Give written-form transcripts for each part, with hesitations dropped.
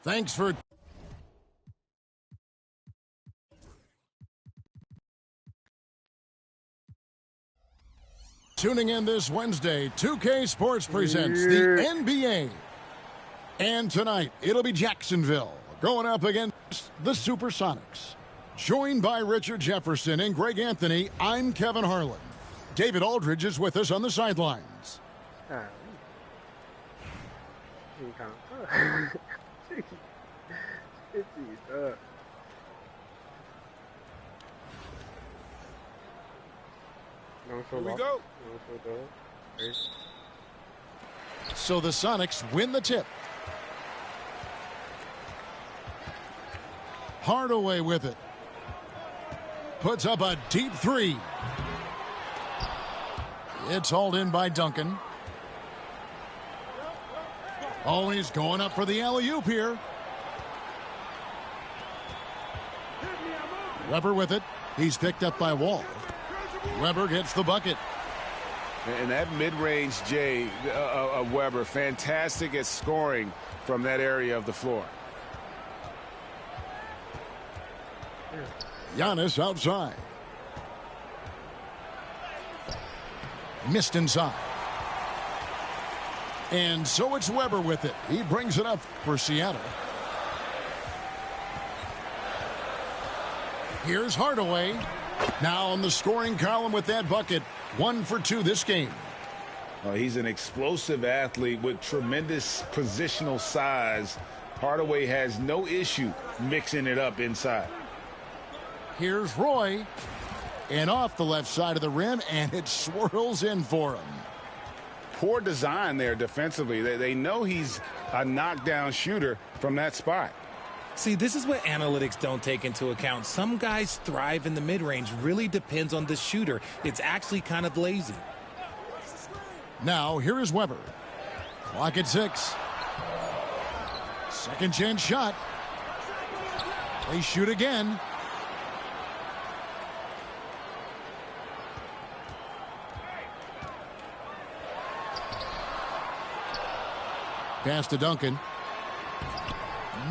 Thanks for tuning in this Wednesday. 2K Sports presents the NBA. And tonight, it'll be Jacksonville going up against the Supersonics. Joined by Richard Jefferson and Greg Anthony, I'm Kevin Harlan. David Aldridge is with us on the sidelines. Here we go. So the Sonics win the tip. Hardaway with it. Puts up a deep three. It's hauled in by Duncan. Oh, he's going up for the alley-oop here. Weber with it. He's picked up by Wall. Weber gets the bucket. And that mid-range J of Weber, fantastic at scoring from that area of the floor. Giannis outside. Missed inside. And so it's Weber with it. He brings it up for Seattle. Here's Hardaway. Now on the scoring column with that bucket. 1 for 2 this game. Well, he's an explosive athlete with tremendous positional size. Hardaway has no issue mixing it up inside. Here's Roy. And off the left side of the rim, and it swirls in for him. Poor design there defensively. They know he's a knockdown shooter from that spot. See, this is what analytics don't take into account. Some guys thrive in the mid-range. Really depends on the shooter. It's actually kind of lazy. Now, here is Weber. Clock at 6. Second chance shot. They shoot again. Pass to Duncan.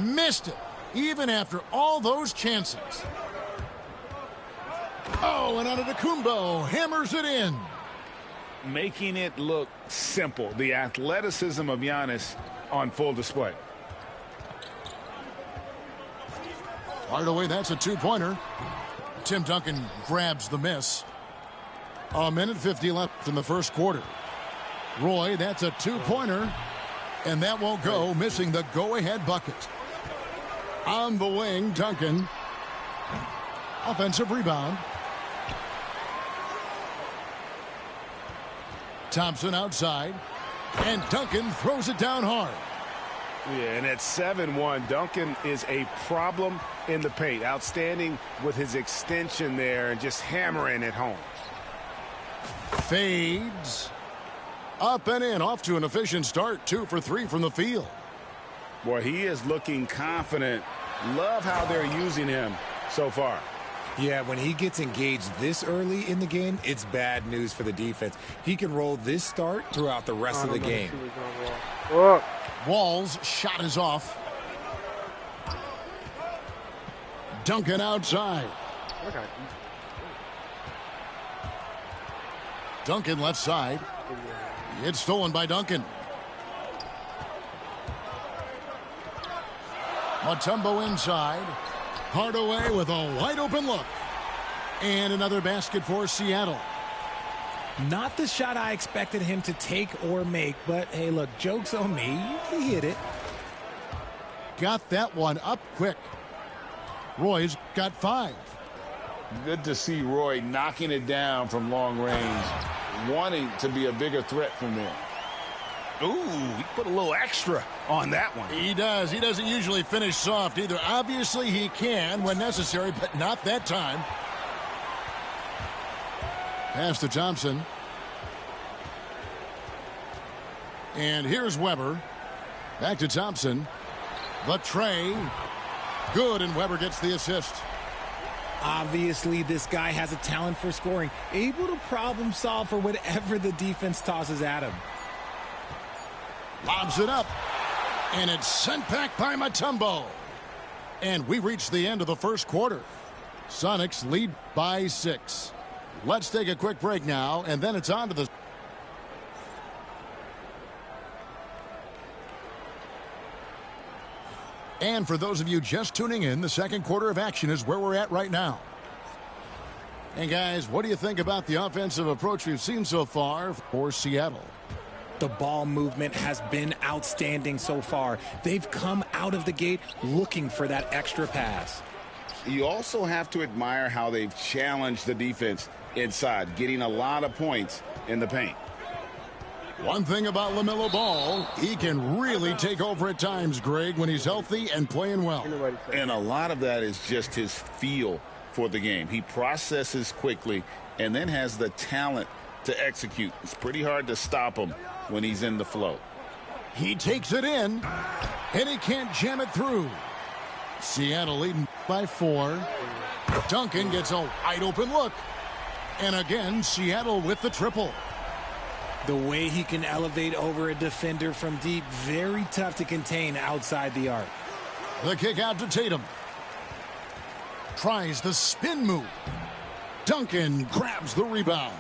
Missed it, even after all those chances. Oh, and Antetokounmpo hammers it in. Making it look simple. The athleticism of Giannis on full display. Hardaway, that's a two-pointer. Tim Duncan grabs the miss. A minute 50 left in the first quarter. Roy, that's a two-pointer. And that won't go, missing the go-ahead bucket. On the wing, Duncan. Offensive rebound. Thompson outside. And Duncan throws it down hard. Yeah, and at 7-1, Duncan is a problem in the paint. Outstanding with his extension there and just hammering it home. Fades. Up and in, off to an efficient start. 2 for 3 from the field. Boy, he is looking confident. Love how they're using him so far. Yeah, when he gets engaged this early in the game, it's bad news for the defense. He can roll this start throughout the rest of the game. Wall's shot is off. Duncan outside. Duncan left side. It's stolen by Duncan. Mutombo inside. Hardaway with a wide open look. And another basket for Seattle. Not the shot I expected him to take or make, but hey, look, joke's on me. He hit it. Got that one up quick. Roy's got 5. Good to see Roy knocking it down from long range, wanting to be a bigger threat from there. Ooh, he put a little extra on that one. He does. He doesn't usually finish soft either. Obviously, he can when necessary, but not that time. Pass to Thompson. And here's Weber. Back to Thompson. The tray. Good, and Weber gets the assist. Obviously, this guy has a talent for scoring, able to problem solve for whatever the defense tosses at him. Lobs it up. And it's sent back by Mutombo. And we reach the end of the first quarter. Sonics lead by 6. Let's take a quick break now, and then it's on to the... And for those of you just tuning in, the second quarter of action is where we're at right now. And guys, what do you think about the offensive approach we've seen so far for Seattle? The ball movement has been outstanding so far. They've come out of the gate looking for that extra pass. You also have to admire how they've challenged the defense inside, getting a lot of points in the paint. One thing about LaMelo Ball, he can really take over at times, Greg, when he's healthy and playing well. And a lot of that is just his feel for the game. He processes quickly and then has the talent to execute. It's pretty hard to stop him when he's in the flow. He takes it in, and he can't jam it through. Seattle leading by 4. Duncan gets a wide open look. And again, Seattle with the triple. The way he can elevate over a defender from deep, very tough to contain outside the arc. The kick out to Tatum. Tries the spin move. Duncan grabs the rebound.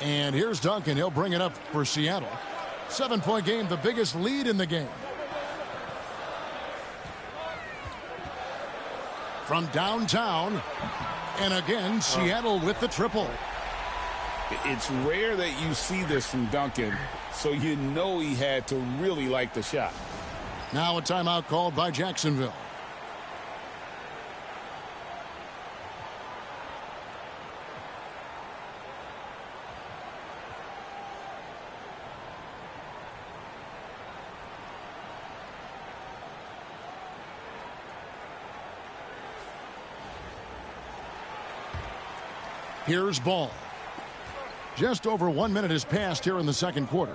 And here's Duncan. He'll bring it up for Seattle. 7-point game, the biggest lead in the game. From downtown. And again, Seattle with the triple. It's rare that you see this from Duncan, so you know he had to really like the shot. Now a timeout called by Jacksonville. Here's Ball. Just over 1 minute has passed here in the second quarter.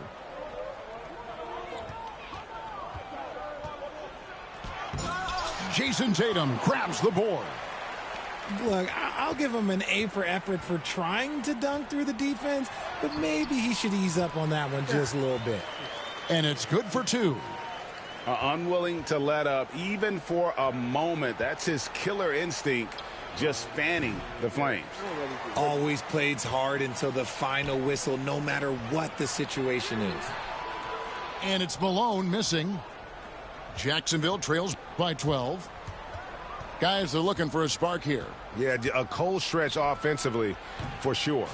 Jason Tatum grabs the board. Look, I'll give him an A for effort for trying to dunk through the defense, but maybe he should ease up on that one just a little bit. And it's good for 2. Unwilling to let up even for a moment. That's his killer instinct, just fanning the flames. Always plays hard until the final whistle, no matter what the situation is. And it's Malone missing. Jacksonville trails by 12. Guys are looking for a spark here. Yeah, a cold stretch offensively for sure.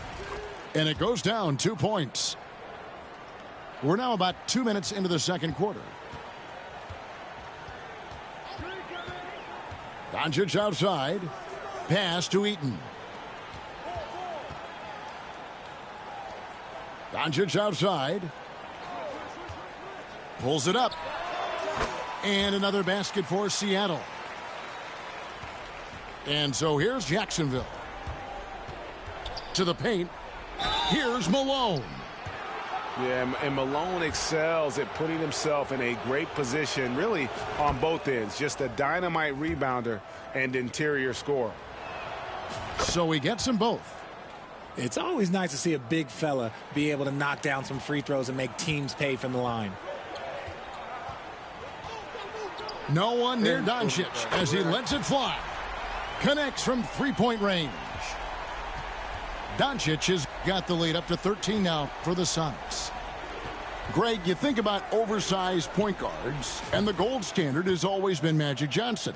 And it goes down 2 points. We're now about 2 minutes into the second quarter. Doncic outside. Pass to Eaton. Doncic outside. Pulls it up. And another basket for Seattle. And so here's Jacksonville. To the paint. Here's Malone. Yeah, and Malone excels at putting himself in a great position, really, on both ends. Just a dynamite rebounder and interior scorer. So he gets them both. It's always nice to see a big fella be able to knock down some free throws and make teams pay from the line. No one near Doncic as he lets it fly. Connects from three-point range. Doncic has got the lead up to 13 now for the Sonics. Greg, you think about oversized point guards, and the gold standard has always been Magic Johnson.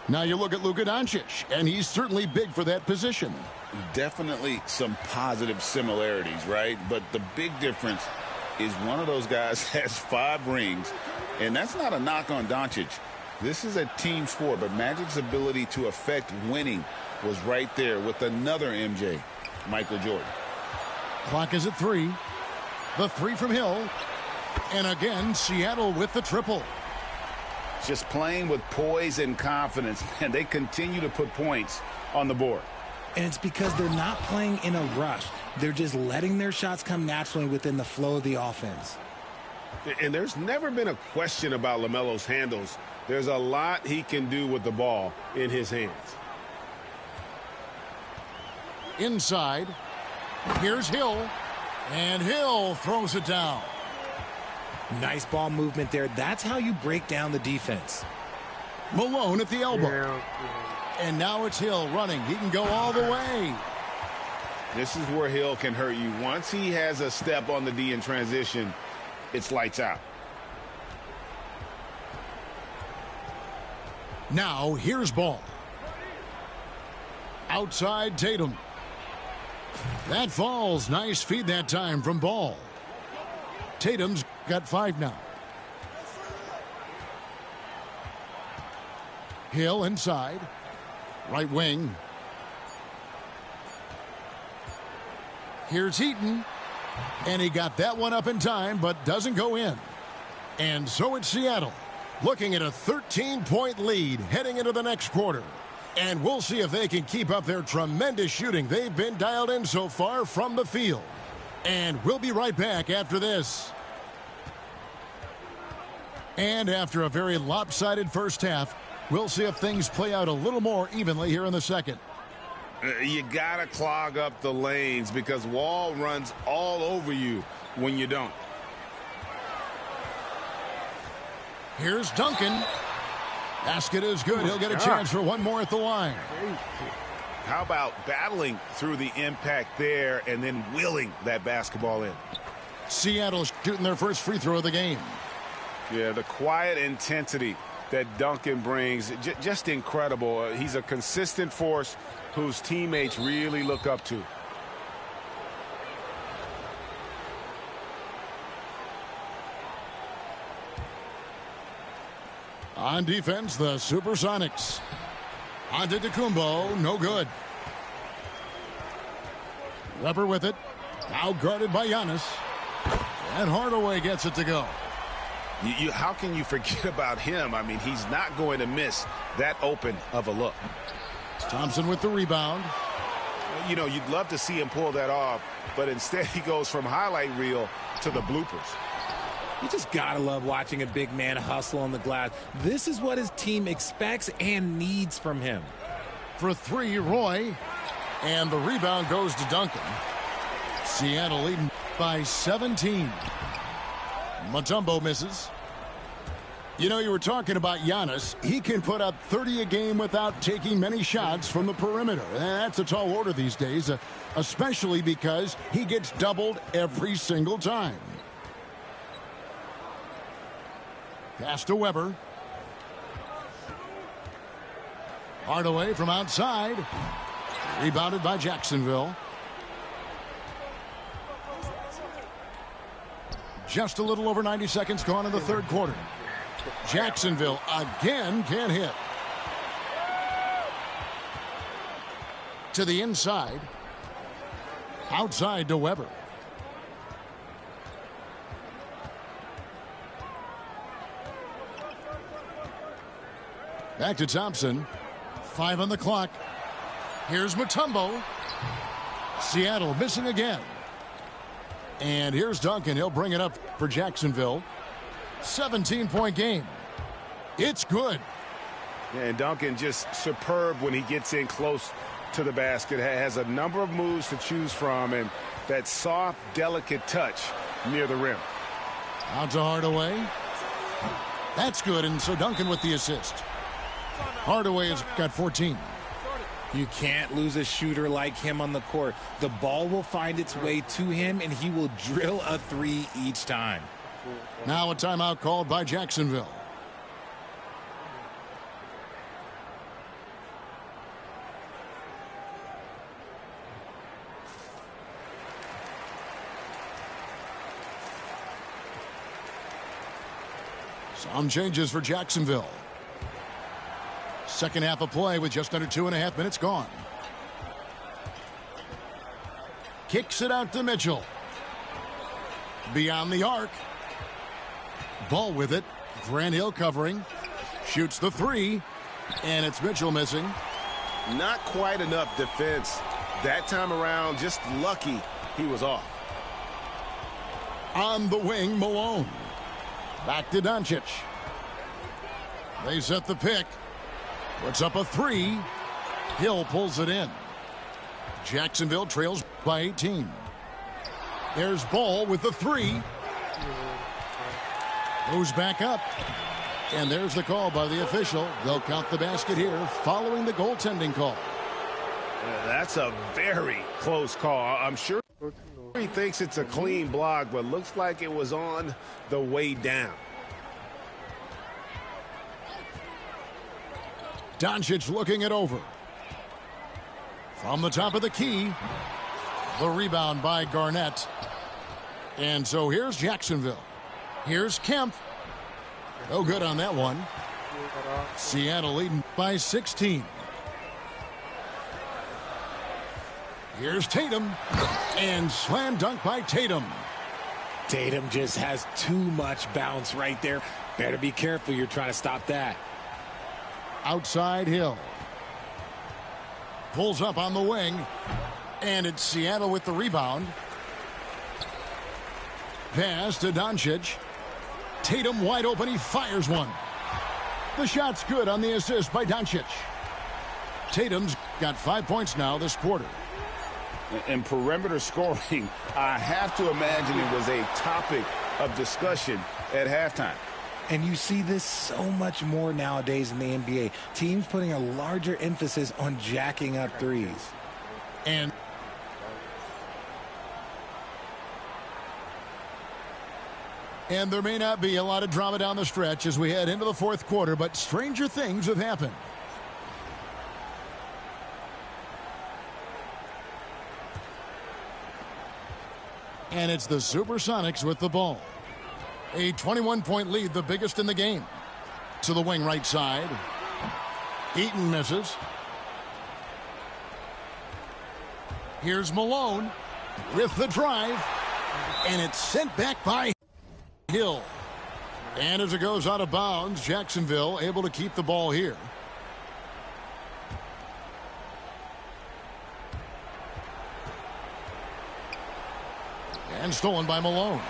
Now you look at Luka Doncic, and he's certainly big for that position. Definitely some positive similarities, right? But the big difference is one of those guys has 5 rings, and that's not a knock on Doncic. This is a team sport, but Magic's ability to affect winning was right there with another MJ, Michael Jordan. Clock is at 3. The 3 from Hill. And again, Seattle with the triple. Just playing with poise and confidence, and they continue to put points on the board. And it's because they're not playing in a rush. They're just letting their shots come naturally within the flow of the offense. And there's never been a question about LaMelo's handles. There's a lot he can do with the ball in his hands. Inside. Here's Hill. And Hill throws it down. Nice ball movement there. That's how you break down the defense. Malone at the elbow. And now it's Hill running. He can go all the way. This is where Hill can hurt you. Once he has a step on the D in transition, it's lights out. Now here's Ball. Outside Tatum. That falls. Nice feed that time from Ball. Tatum's got 5 now. Hill inside. Right wing. Here's Heaton. And he got that one up in time, but doesn't go in. And so it's Seattle, looking at a 13-point lead heading into the next quarter. And we'll see if they can keep up their tremendous shooting they've been dialed in so far from the field. And we'll be right back after this. And after a very lopsided first half, we'll see if things play out a little more evenly here in the second. You got to clog up the lanes because Wall runs all over you when you don't. Here's Duncan. Basket is good. He'll get a chance for one more at the line. How about battling through the impact there and then wheeling that basketball in? Seattle's shooting their first free throw of the game. Yeah, the quiet intensity that Duncan brings, just incredible. He's a consistent force whose teammates really look up to. On defense, the Supersonics. Antetokounmpo, no good. Weber with it. Now guarded by Giannis. And Hardaway gets it to go. How can you forget about him? I mean, he's not going to miss that open of a look. Thompson with the rebound. You know, you'd love to see him pull that off, but instead he goes from highlight reel to the bloopers. You just gotta love watching a big man hustle on the glass. This is what his team expects and needs from him. For 3, Roy. And the rebound goes to Duncan. Seattle leading by 17. Mutombo misses. You know, you were talking about Giannis. He can put up 30 a game without taking many shots from the perimeter. That's a tall order these days, especially because he gets doubled every single time. Pass to Weber. Hardaway from outside. Rebounded by Jacksonville. Just a little over 90 seconds gone in the third quarter. Jacksonville again can't hit. To the inside. Outside to Weber. Back to Thompson. 5 on the clock. Here's Mutombo. Seattle missing again. And here's Duncan. He'll bring it up for Jacksonville. 17-point game. It's good. Yeah, and Duncan just superb when he gets in close to the basket. Has a number of moves to choose from, and that soft, delicate touch near the rim. Out to Hardaway. That's good, and so Duncan with the assist. Hardaway has got 14. You can't lose a shooter like him on the court. The ball will find its way to him, and he will drill a 3 each time. Now a timeout called by Jacksonville. Some changes for Jacksonville. Second half of play with just under 2.5 minutes gone. Kicks it out to Mitchell. Beyond the arc. Ball with it. Grant Hill covering. Shoots the 3. And it's Mitchell missing. Not quite enough defense that time around. Just lucky he was off. On the wing, Malone. Back to Doncic. They set the pick. Puts up a 3. Hill pulls it in. Jacksonville trails by 18. There's Ball with the 3. Goes back up. And there's the call by the official. They'll count the basket here following the goaltending call. That's a very close call. I'm sure he thinks it's a clean block, but looks like it was on the way down. Doncic looking it over. From the top of the key. The rebound by Garnett. And so here's Jacksonville. Here's Kemp. No good on that one. Seattle leading by 16. Here's Tatum. And slam dunk by Tatum. Tatum just has too much bounce right there. Better be careful. You're trying to stop that. Outside Hill. Pulls up on the wing. And it's Seattle with the rebound. Pass to Doncic. Tatum wide open. He fires one. The shot's good on the assist by Doncic. Tatum's got 5 points now this quarter. In perimeter scoring, I have to imagine it was a topic of discussion at halftime. And you see this so much more nowadays in the NBA. Teams putting a larger emphasis on jacking up threes. And there may not be a lot of drama down the stretch as we head into the fourth quarter, but stranger things have happened. And it's the Supersonics with the ball. A 21-point lead, the biggest in the game. To the wing right side. Eaton misses. Here's Malone with the drive. And it's sent back by Hill. And as it goes out of bounds, Jacksonville able to keep the ball here. And stolen by Malone.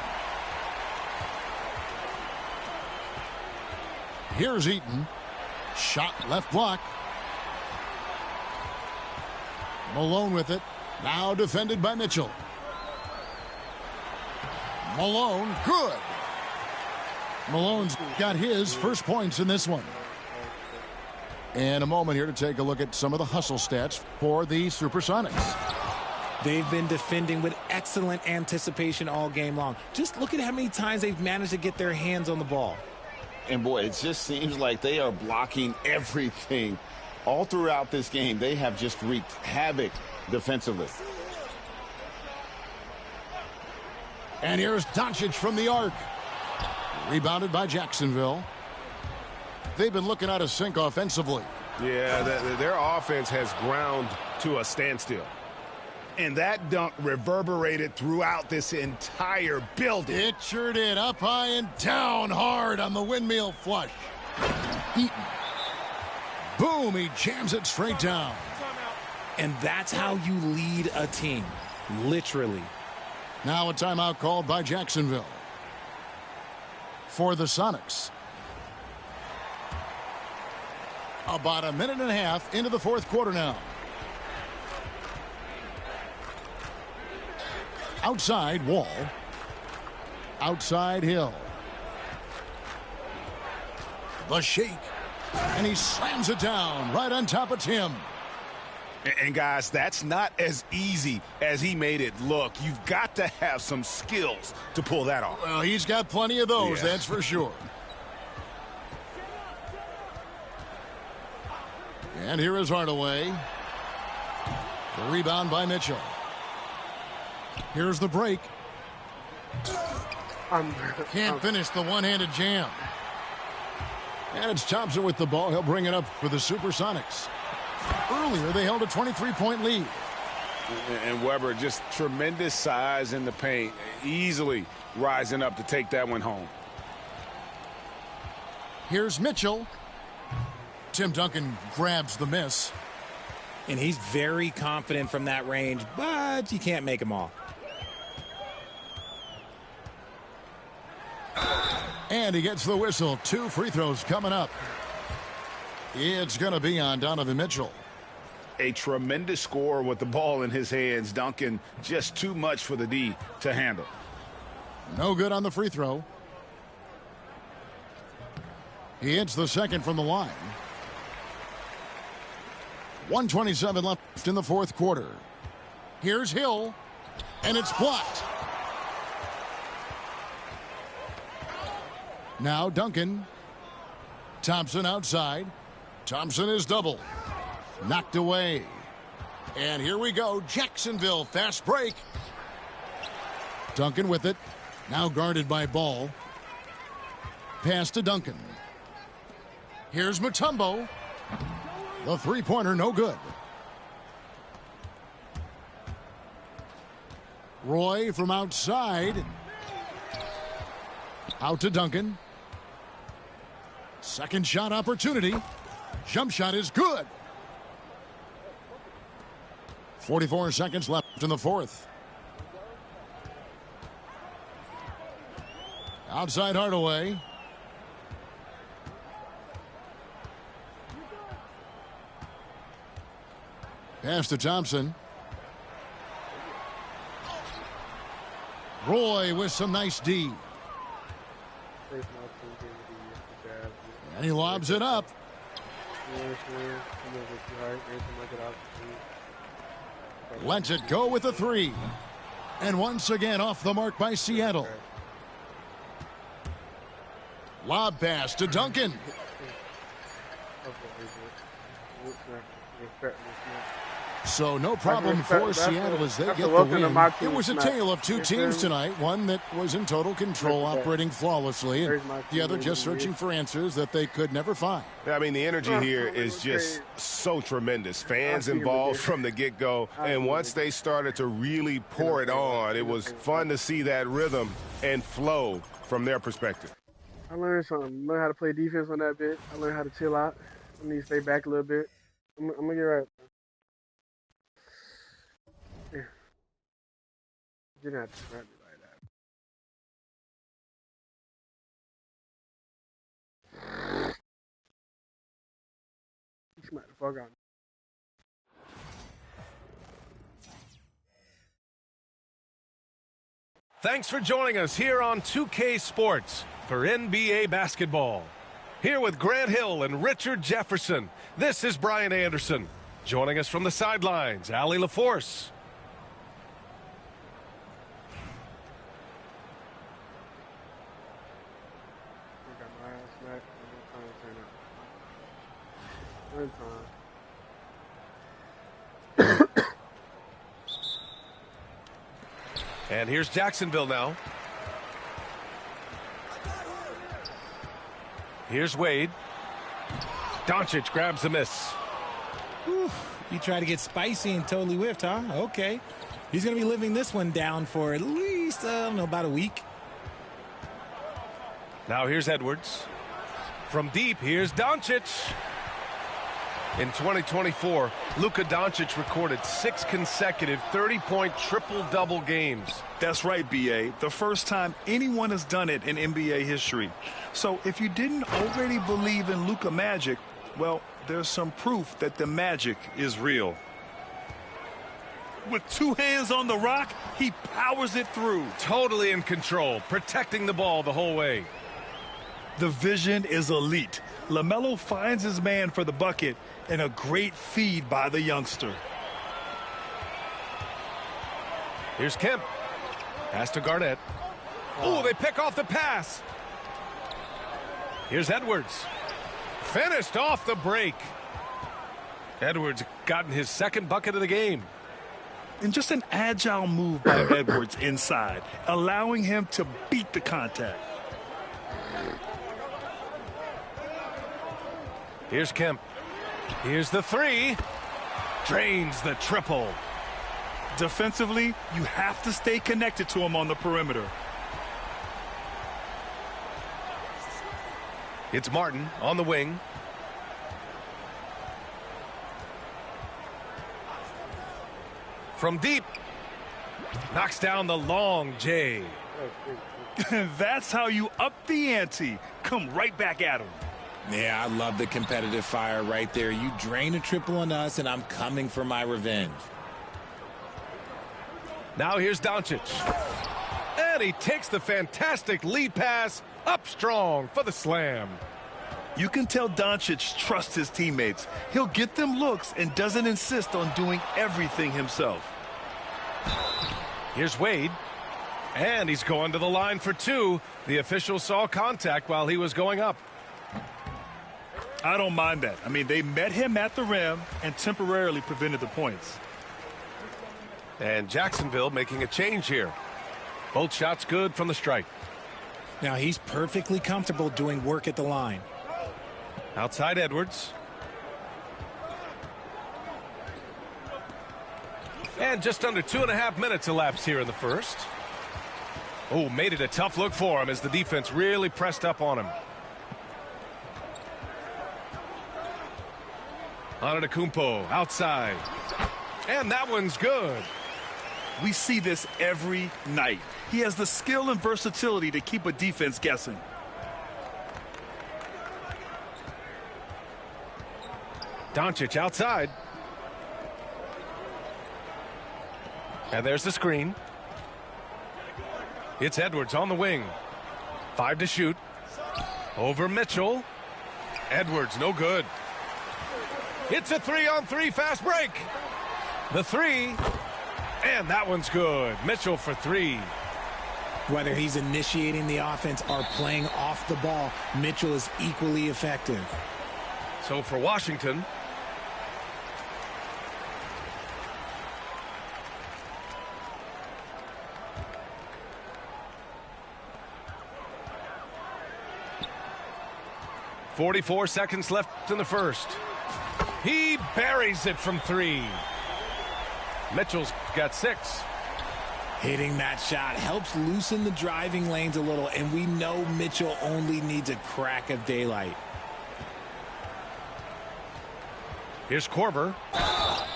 Here's Eaton. Shot left block. Malone with it. Now defended by Mitchell. Malone, good. Malone's got his first points in this one. And a moment here to take a look at some of the hustle stats for the Supersonics. They've been defending with excellent anticipation all game long. Just look at how many times they've managed to get their hands on the ball. And boy, it just seems like they are blocking everything all throughout this game. They have just wreaked havoc defensively. And here's Doncic from the arc. Rebounded by Jacksonville. They've been looking out of sync offensively. Yeah, their offense has ground to a standstill. And that dunk reverberated throughout this entire building. It sure did. Up high and down hard on the windmill flush. Eaton. Boom, he jams it straight down. And that's how you lead a team. Literally. Now a timeout called by Jacksonville. For the Sonics. About a minute and a half into the fourth quarter now. Outside Wall. Outside Hill. The shake. And he slams it down right on top of Tim. And guys, that's not as easy as he made it look. You've got to have some skills to pull that off. Well, he's got plenty of those, that's for sure. And here is Hardaway. The rebound by Mitchell. Here's the break. Can't finish the one-handed jam. And it's Thompson with the ball. He'll bring it up for the Supersonics. Earlier, they held a 23-point lead. And Weber, just tremendous size in the paint. Easily rising up to take that one home. Here's Mitchell. Tim Duncan grabs the miss. And he's very confident from that range, but you can't make them all. And he gets the whistle. 2 free throws coming up. It's going to be on Donovan Mitchell. A tremendous score with the ball in his hands. Duncan, just too much for the D to handle. No good on the free throw. He hits the second from the line. 1:27 left in the fourth quarter. Here's Hill, and it's blocked. Now Duncan. Thompson outside. Thompson is double. Knocked away. And here we go. Jacksonville fast break. Duncan with it. Now guarded by Ball. Pass to Duncan. Here's Mutombo. The three-pointer no good. Roy from outside. Out to Duncan. Second shot opportunity. Jump shot is good. 44 seconds left in the fourth. Outside Hardaway. Pass to Thompson. Roy with some nice D. And he lobs it up. Lets it go with a three. And once again off the mark by Seattle. Lob pass to Duncan. So no problem for Seattle as they get the win. It was a tale of two teams tonight. One that was in total control, operating flawlessly, and the other just searching for answers that they could never find. I mean, the energy here is just so tremendous. Fans involved from the get-go, and once they started to really pour it on, it was fun to see that rhythm and flow from their perspective. I learned something. Learned how to play defense on that bit. I learned how to chill out. I need to stay back a little bit. I'm going to get right. Yeah. You didn't have to scrap me like that. You smack the fuck out. Thanks for joining us here on 2K Sports for NBA basketball. Here with Grant Hill and Richard Jefferson, this is Brian Anderson. Joining us from the sidelines, Allie LaForce. And here's Jacksonville now. Here's Wade. Doncic grabs the miss. Whew. You try to get spicy and totally whiffed, huh? Okay. He's going to be living this one down for at least, I don't know, about a week. Now here's Edwards. From deep, here's Doncic. In 2024, Luka Doncic recorded 6 consecutive 30-point triple-double games. That's right, B.A. The first time anyone has done it in NBA history. So if you didn't already believe in Luka magic, well, there's some proof that the magic is real. With 2 hands on the rock, he powers it through. Totally in control, protecting the ball the whole way. The vision is elite. LaMelo finds his man for the bucket, and a great feed by the youngster. Here's Kemp. Pass to Garnett. Oh, they pick off the pass. Here's Edwards. Finished off the break. Edwards gotten his second bucket of the game. And just an agile move by Edwards inside, allowing him to beat the contact. Here's Kemp. Here's the three. Drains the triple. Defensively, you have to stay connected to him on the perimeter. It's Martin on the wing. From deep. Knocks down the long J. That's how you up the ante. Come right back at him. Yeah, I love the competitive fire right there. You drain a triple on us, and I'm coming for my revenge. Now here's Doncic. And he takes the fantastic lead pass up strong for the slam. You can tell Doncic trusts his teammates. He'll get them looks and doesn't insist on doing everything himself. Here's Wade. And he's going to the line for two. The official saw contact while he was going up. I don't mind that. I mean, they met him at the rim and temporarily prevented the points. And Jacksonville making a change here. Both shots good from the strike. Now he's perfectly comfortable doing work at the line. Outside Edwards. And just under 2.5 minutes elapsed here in the first. Oh, made it a tough look for him as the defense really pressed up on him. Antetokounmpo outside. And that one's good. We see this every night. He has the skill and versatility to keep a defense guessing. Doncic outside. And there's the screen. It's Edwards on the wing. 5 to shoot. Over Mitchell. Edwards, no good. It's a 3-on-3 fast break. The three. And that one's good. Mitchell for 3. Whether he's initiating the offense or playing off the ball, Mitchell is equally effective. So for Washington, .44 seconds left in the first. He buries it from 3. Mitchell's got 6. Hitting that shot helps loosen the driving lanes a little, and we know Mitchell only needs a crack of daylight. Here's Korver.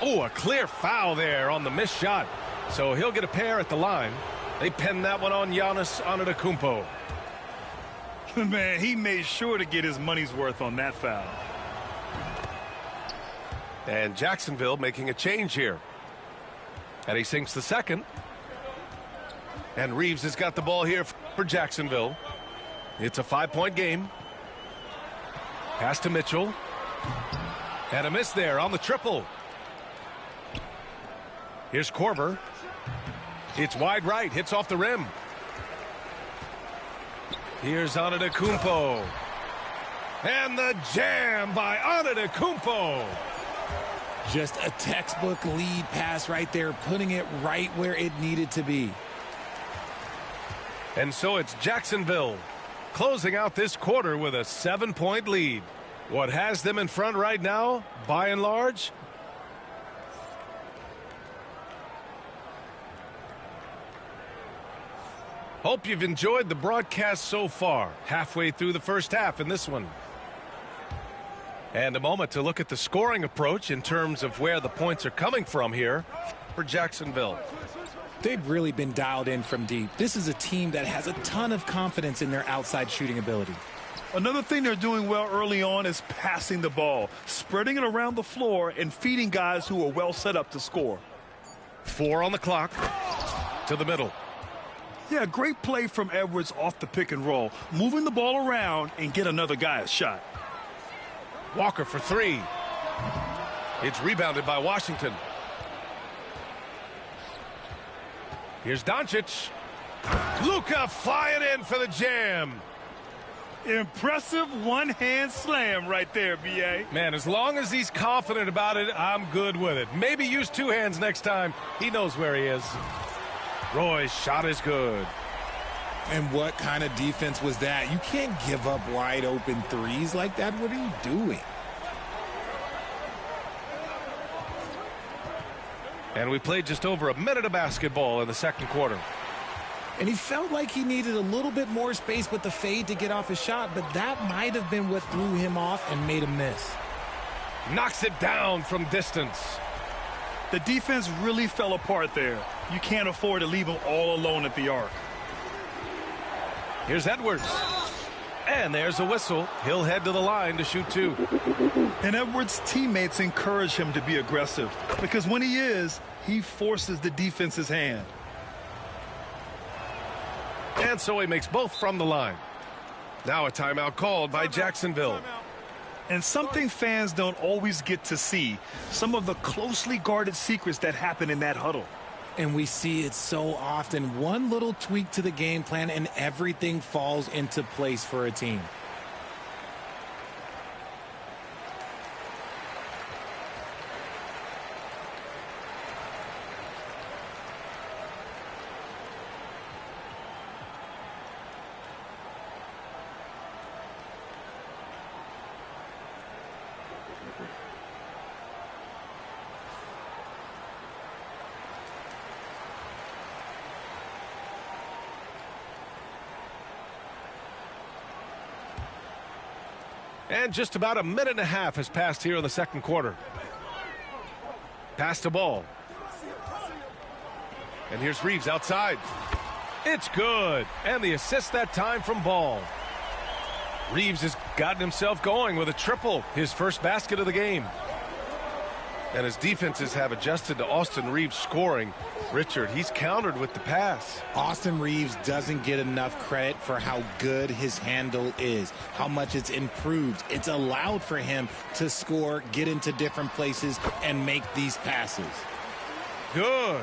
Oh, a clear foul there on the missed shot. So he'll get a pair at the line. They pinned that one on Giannis Antetokounmpo. Man, he made sure to get his money's worth on that foul. And Jacksonville making a change here. And he sinks the second. And Reeves has got the ball here for Jacksonville. It's a 5-point game. Pass to Mitchell. And a miss there on the triple. Here's Korver. It's wide right. Hits off the rim. Here's Antetokounmpo. And the jam by Antetokounmpo. Just a textbook lead pass right there, putting it right where it needed to be. And so it's Jacksonville closing out this quarter with a 7-point lead. What has them in front right now, by and large? Hope you've enjoyed the broadcast so far. Halfway through the first half in this one. And a moment to look at the scoring approach in terms of where the points are coming from here for Jacksonville. They've really been dialed in from deep. This is a team that has a ton of confidence in their outside shooting ability. Another thing they're doing well early on is passing the ball, spreading it around the floor and feeding guys who are well set up to score. 4 on the clock. To the middle. Yeah, great play from Edwards off the pick and roll, moving the ball around and get another guy a shot. Walker for 3. It's rebounded by Washington. Here's Doncic. Luka flying in for the jam. Impressive one-hand slam right there, B.A. Man, as long as he's confident about it, I'm good with it. Maybe use 2 hands next time. He knows where he is. Roy's shot is good. And what kind of defense was that? You can't give up wide open threes like that. What are you doing? And we played just over a minute of basketball in the second quarter. And he felt like he needed a little bit more space with the fade to get off his shot, but that might have been what threw him off and made him miss. Knocks it down from distance. The defense really fell apart there. You can't afford to leave him all alone at the arc. Here's Edwards. And there's a whistle. He'll head to the line to shoot 2. And Edwards' teammates encourage him to be aggressive because when he is, he forces the defense's hand. And so he makes both from the line. Now a timeout called by Jacksonville. And something fans don't always get to see, some of the closely guarded secrets that happen in that huddle. And we see it so often. One little tweak to the game plan and everything falls into place for a team. And just about a minute and a half has passed here in the second quarter. Pass to Ball. And here's Reeves outside. It's good. And the assist that time from Ball. Reeves has gotten himself going with a triple, his first basket of the game. And his defenses have adjusted to Austin Reeves scoring. Richard, he's countered with the pass. Austin Reeves doesn't get enough credit for how good his handle is, how much it's improved. It's allowed for him to score, get into different places, and make these passes. Good.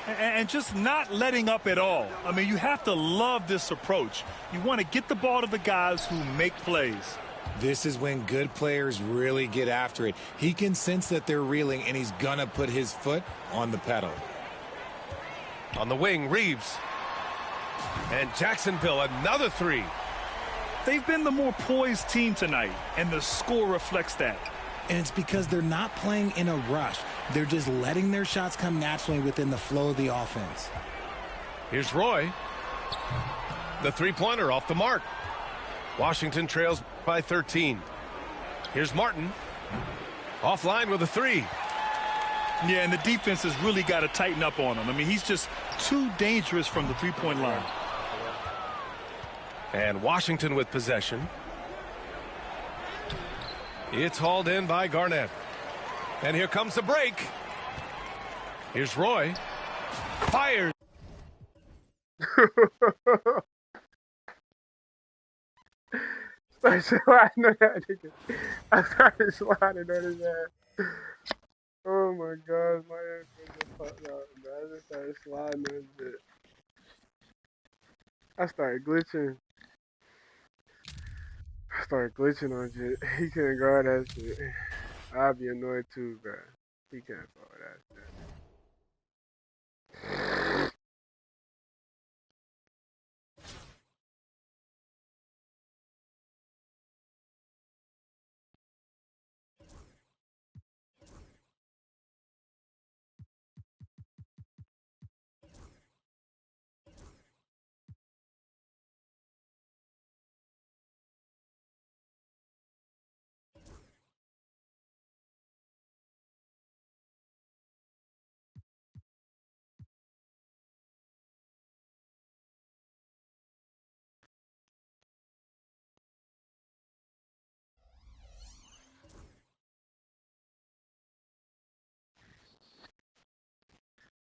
And just not letting up at all. I mean, you have to love this approach. You want to get the ball to the guys who make plays. This is when good players really get after it. He can sense that they're reeling, and he's going to put his foot on the pedal. On the wing, Reeves. And Jacksonville, another three. They've been the more poised team tonight, and the score reflects that. And it's because they're not playing in a rush. They're just letting their shots come naturally within the flow of the offense. Here's Roy. The three-pointer off the mark. Washington trails by 13. Here's Martin. Offline with a three. Yeah, and the defense has really got to tighten up on him. I mean, he's just too dangerous from the three-point line. And Washington with possession. It's hauled in by Garnett. And here comes the break. Here's Roy. Fires. Started sliding on that nigga. I started sliding on his ass. Oh my God, my ass just popped out, man. I just started sliding on his bit. I started glitching. On shit. He couldn't guard that shit. I'd be annoyed too, bro. He can't guard that shit.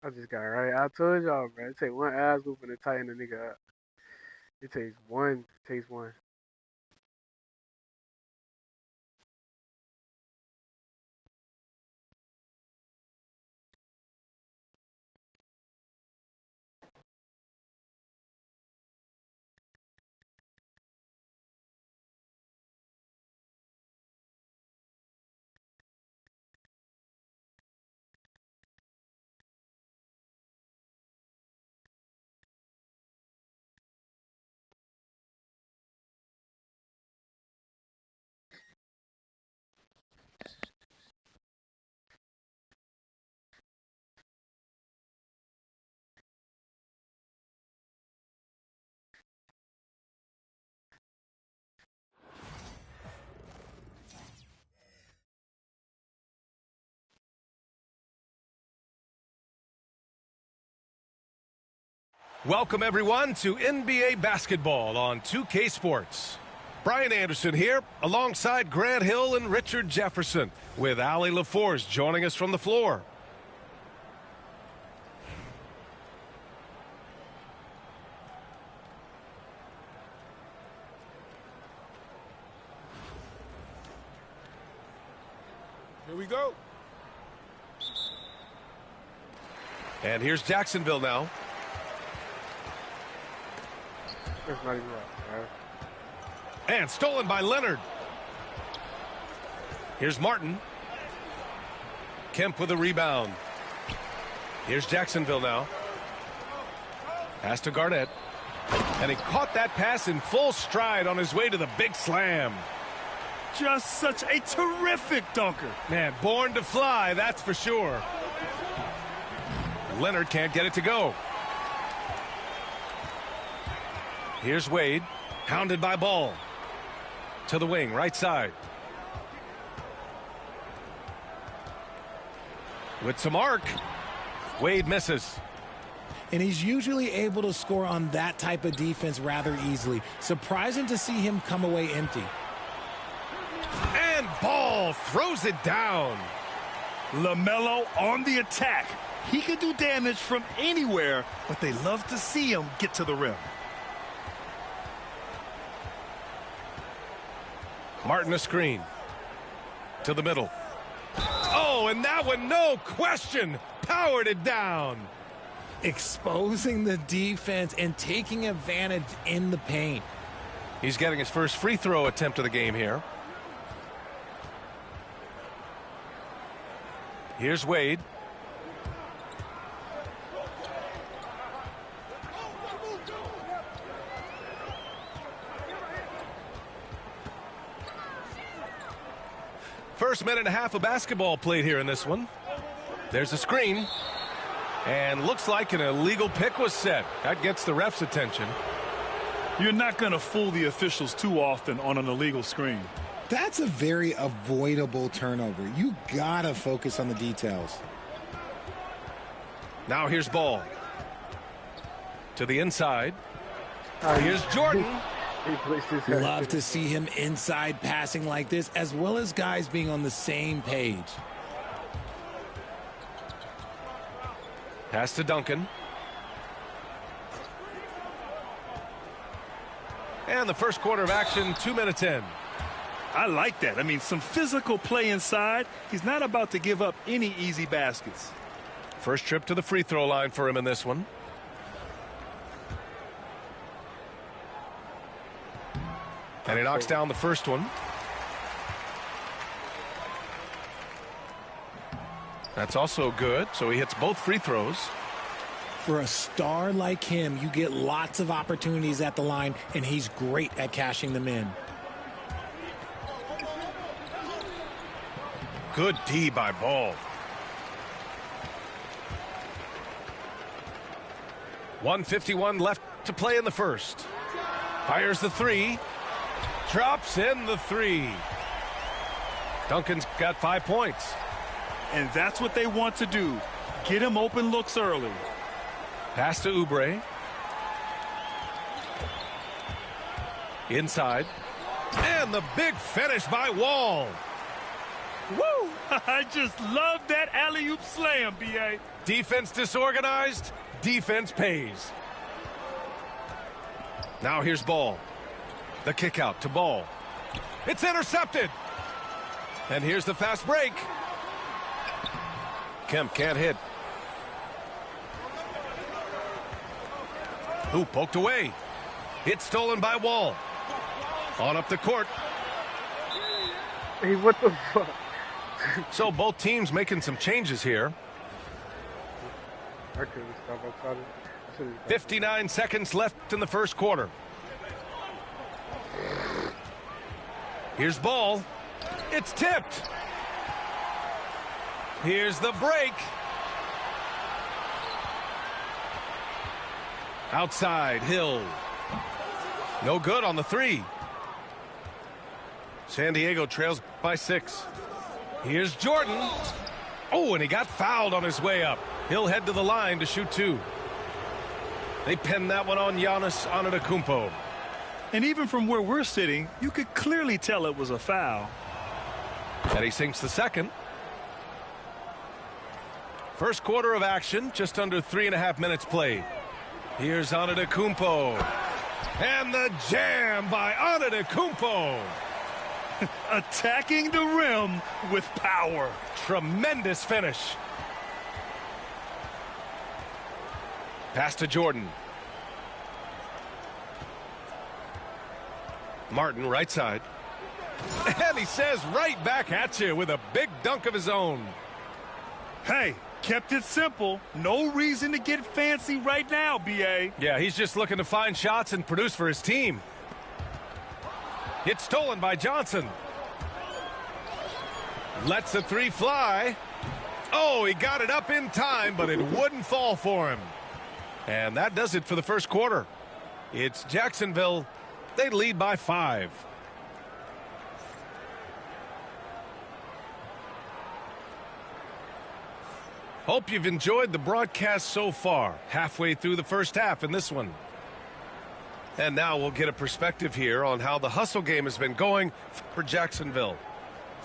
I just got right. I told y'all, bro. It take one ass whooping to tighten the nigga up. It takes one. Welcome, everyone, to NBA basketball on 2K Sports. Brian Anderson here, alongside Grant Hill and Richard Jefferson, with Allie LaForce joining us from the floor. go. And here's Jacksonville now. That's not even right, man. And stolen by Leonard. Here's Martin. Kemp with a rebound. Here's Jacksonville now. Pass to Garnett. And he caught that pass in full stride on his way to the big slam. Just such a terrific dunker. Man, born to fly, that's for sure. Leonard can't get it to go. Here's Wade, hounded by Ball. To the wing, right side. With some arc. Wade misses. And he's usually able to score on that type of defense rather easily. Surprising to see him come away empty. And Ball throws it down. LaMelo on the attack. He can do damage from anywhere, but they love to see him get to the rim. Martin a screen. To the middle. Oh, and that one, no question, powered it down. Exposing the defense and taking advantage in the paint. He's getting his first free throw attempt of the game here. Here's Wade. First minute and a half of basketball played here in this one. There's a screen. And looks like an illegal pick was set. That gets the ref's attention. You're not going to fool the officials too often on an illegal screen. That's a very avoidable turnover. You gotta focus on the details. Now here's Ball. To the inside. Here's Jordan. Love to see him inside passing like this, as well as guys being on the same page. Pass to Duncan. And the first quarter of action, 2 minutes in. I like that. I mean, some physical play inside. He's not about to give up any easy baskets. First trip to the free throw line for him in this one. And he knocks down the first one. That's also good, so he hits both free throws. For a star like him, you get lots of opportunities at the line, and he's great at cashing them in. Good D by Ball. 1:51 left to play in the first. Fires the three. Drops in the three. Duncan's got 5 points. And that's what they want to do. Get him open looks early. Pass to Oubre. Inside. And the big finish by Wall. Woo! I just love that alley-oop slam, B.A. Defense disorganized. Defense pays. Now here's Ball. The kick out to Ball. It's intercepted. And here's the fast break. Kemp can't hit. Ooh, poked away. It's stolen by Wall. On up the court. Hey, what the fuck? So both teams making some changes here. I couldn't stop. I tried to. 59 seconds left in the first quarter. Here's Ball. It's tipped. Here's the break. Outside, Hill. No good on the three. San Diego trails by 6. Here's Jordan. Oh, and he got fouled on his way up. He'll head to the line to shoot 2. They pinned that one on Giannis Antetokounmpo. And even from where we're sitting, you could clearly tell it was a foul. And he sinks the second. First quarter of action, just under 3.5 minutes played. Here's Antetokounmpo. And the jam by Antetokounmpo. Attacking the rim with power. Tremendous finish. Pass to Jordan. Martin, right side. And he says right back at you with a big dunk of his own. Hey, kept it simple. No reason to get fancy right now, B.A. Yeah, he's just looking to find shots and produce for his team. It's stolen by Johnson. Lets the three fly. Oh, he got it up in time, but it wouldn't fall for him. And that does it for the first quarter. It's Jacksonville. They lead by 5. Hope you've enjoyed the broadcast so far. Halfway through the first half in this one. And now we'll get a perspective here on how the hustle game has been going for Jacksonville.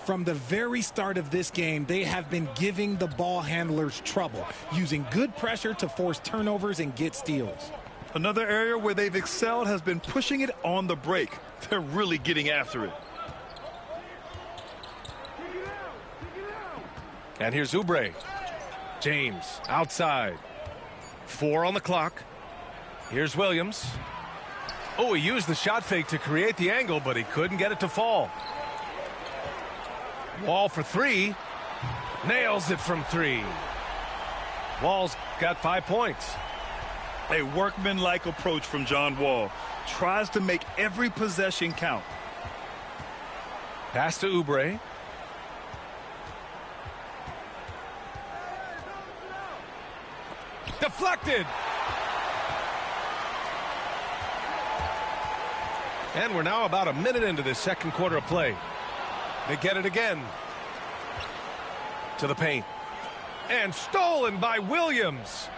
From the very start of this game, they have been giving the ball handlers trouble, using good pressure to force turnovers and get steals. Another area where they've excelled has been pushing it on the break. They're really getting after it. And here's Oubre. James outside. 4 on the clock. Here's Williams. Oh, he used the shot fake to create the angle, but he couldn't get it to fall. Wall for 3. Nails it from 3. Wall's got 5 points. A workmanlike approach from John Wall. Tries to make every possession count. Pass to Oubre. Deflected. And we're now about a minute into this second quarter of play. They get it again. To the paint. And stolen by Williams.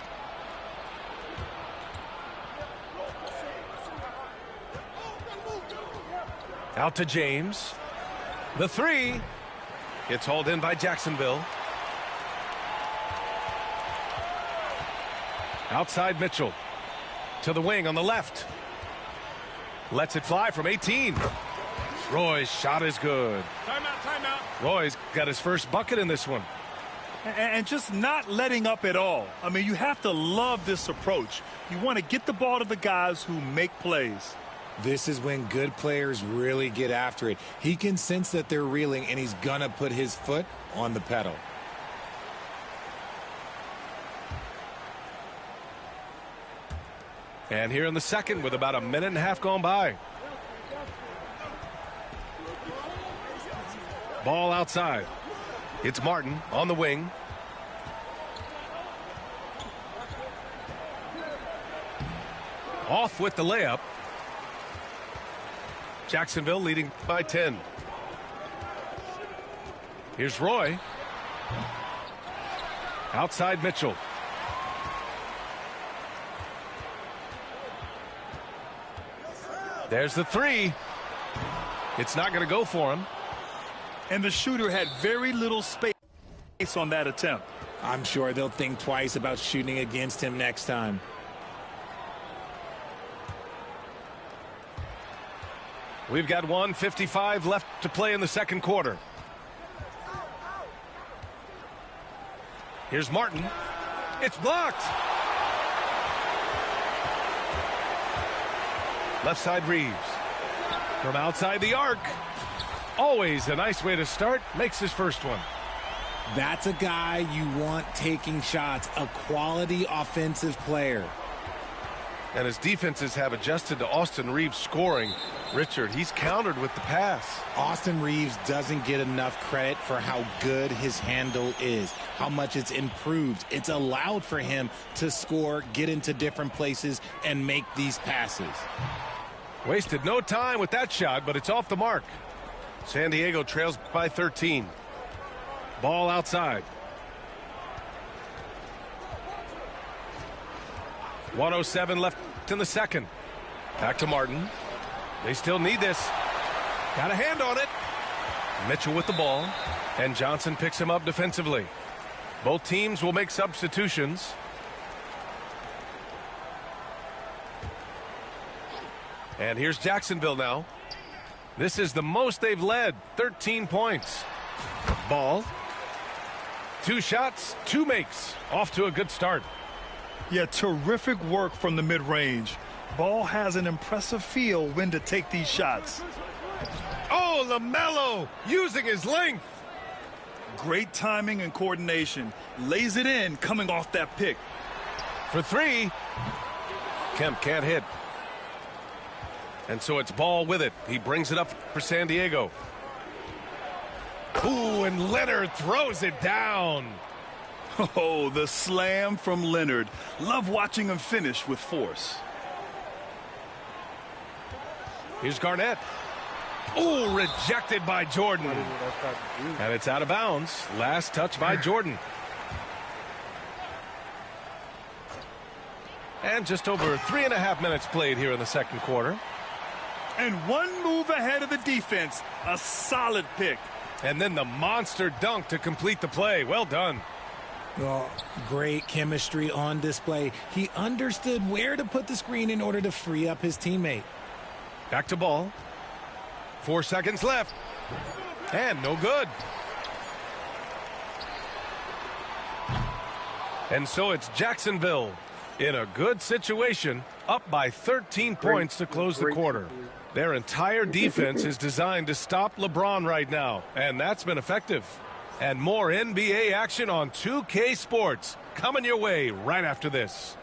Out to James. The 3. It's hauled in by Jacksonville. Outside Mitchell. To the wing on the left. Lets it fly from 18. Roy's shot is good. Timeout. Roy's got his first bucket in this one. And just not letting up at all. I mean, you have to love this approach. You want to get the ball to the guys who make plays. This is when good players really get after it. He can sense that they're reeling, and he's going to put his foot on the pedal. And here in the second with about a minute and a half gone by. Ball outside. It's Martin on the wing. Off with the layup. Jacksonville leading by 10. Here's Roy. Outside Mitchell. There's the 3. It's not going to go for him. And the shooter had very little space on that attempt. I'm sure they'll think twice about shooting against him next time. We've got 1:55 left to play in the second quarter. Here's Martin. It's blocked. Left side Reeves. From outside the arc. Always a nice way to start. Makes his first one. That's a guy you want taking shots. A quality offensive player. And his defenses have adjusted to Austin Reeves scoring. Richard, he's countered with the pass. Austin Reeves doesn't get enough credit for how good his handle is, how much it's improved. It's allowed for him to score, get into different places, and make these passes. Wasted no time with that shot, but it's off the mark. San Diego trails by 13. Ball outside. 1:07 left in the second. Back to Martin. They still need this. Got a hand on it. Mitchell with the ball. And Johnson picks him up defensively. Both teams will make substitutions. And here's Jacksonville now. This is the most they've led, 13 points. Ball. 2 shots, 2 makes. Off to a good start. Yeah, terrific work from the mid-range. Ball has an impressive feel when to take these shots. Oh, LaMelo using his length. Great timing and coordination. Lays it in coming off that pick. For 3. Kemp can't hit. And so it's Ball with it. He brings it up for San Diego. Ooh, and Leonard throws it down. Oh, the slam from Leonard. Love watching him finish with force. Here's Garnett. Ooh, rejected by Jordan. And it's out of bounds. Last touch by Jordan. And just over 3.5 minutes played here in the second quarter. And one move ahead of the defense. A solid pick. And then the monster dunk to complete the play. Well done. Oh, great chemistry on display. He understood where to put the screen in order to free up his teammate. Back to Ball. 4 seconds left. And no good. And so it's Jacksonville in a good situation, up by 13 points to close the quarter. Their entire defense is designed to stop LeBron right now, and that's been effective. And more NBA action on 2K Sports coming your way right after this.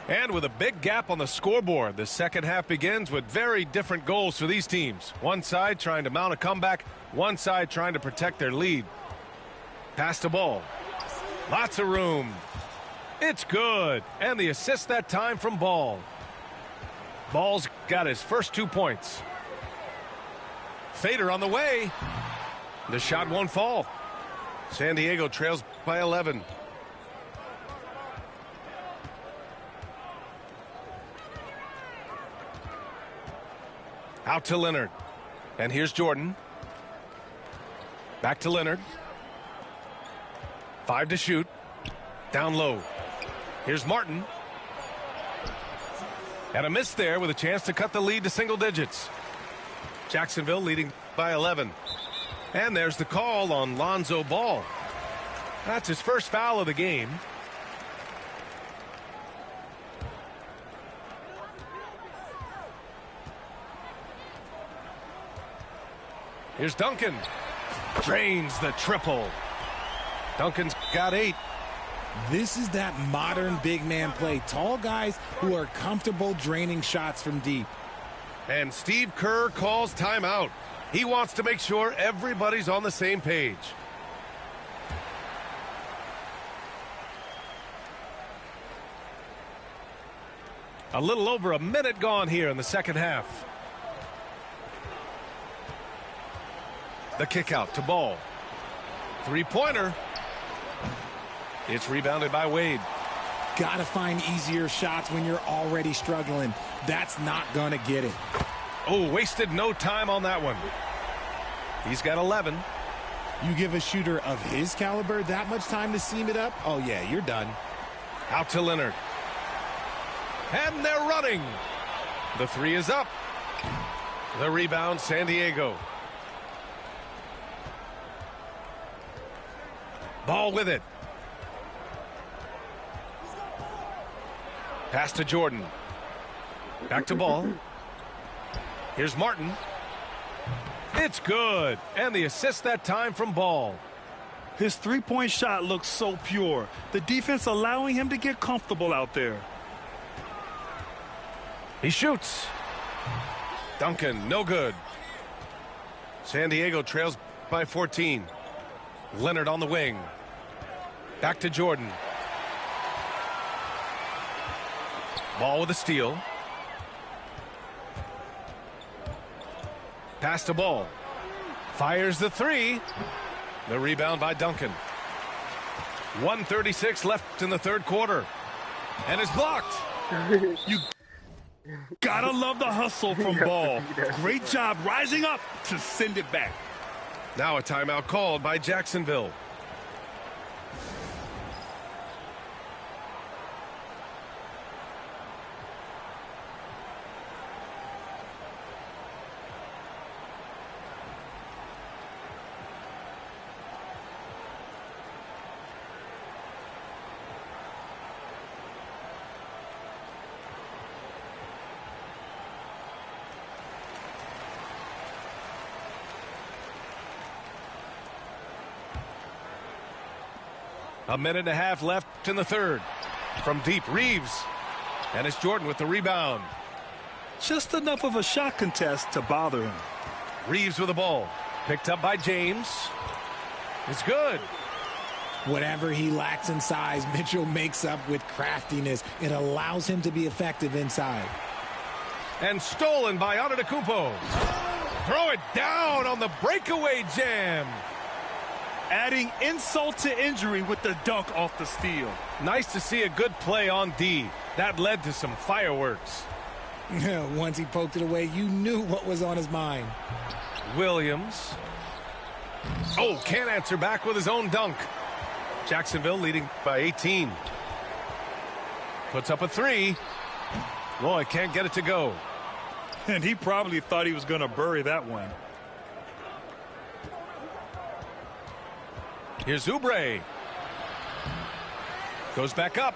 And with a big gap on the scoreboard, the second half begins with very different goals for these teams. One side trying to mount a comeback, one side trying to protect their lead. Pass to Ball. Lots of room. It's good. And the assist that time from Ball. Ball's got his first 2 points. Fader on the way. The shot won't fall. San Diego trails by 11. Out to Leonard. And here's Jordan. Back to Leonard. 5 to shoot. Down low. Here's Martin. And a miss there with a chance to cut the lead to single digits. Jacksonville leading by 11. And there's the call on Lonzo Ball. That's his first foul of the game. Here's Duncan. Drains the triple. Duncan's got 8. This is that modern big man play. Tall guys who are comfortable draining shots from deep. And Steve Kerr calls timeout. He wants to make sure everybody's on the same page. A little over a minute gone here in the second half. The kick out to Ball. 3-pointer. It's rebounded by Wade. Gotta find easier shots when you're already struggling. That's not gonna get it. Oh, wasted no time on that one. He's got 11. You give a shooter of his caliber that much time to seam it up? Oh, yeah, you're done. Out to Leonard. And they're running. The 3 is up. The rebound, San Diego. Ball with it. Pass to Jordan. Back to Ball. Here's Martin. It's good. And the assist that time from Ball. His three-point shot looks so pure. The defense allowing him to get comfortable out there. He shoots. Duncan, no good. San Diego trails by 14. Leonard on the wing. Back to Jordan. Ball with a steal. Pass to Ball. Fires the 3. The rebound by Duncan. 1:36 left in the third quarter. And it's blocked. You gotta love the hustle from Ball. Great job rising up to send it back. Now a timeout called by Jacksonville. A minute and a half left in the third. From deep, Reeves. And it's Jordan with the rebound. Just enough of a shot contest to bother him. Reeves with the ball. Picked up by James. It's good. Whatever he lacks in size, Mitchell makes up with craftiness. It allows him to be effective inside. And stolen by Antetokounmpo. Throw it down on the breakaway jam. Adding insult to injury with the dunk off the steal. Nice to see a good play on D. That led to some fireworks. Once he poked it away, you knew what was on his mind. Williams. Oh, can't answer back with his own dunk. Jacksonville leading by 18. Puts up a three. Roy can't get it to go. And he probably thought he was going to bury that one. Here's Oubre. Goes back up.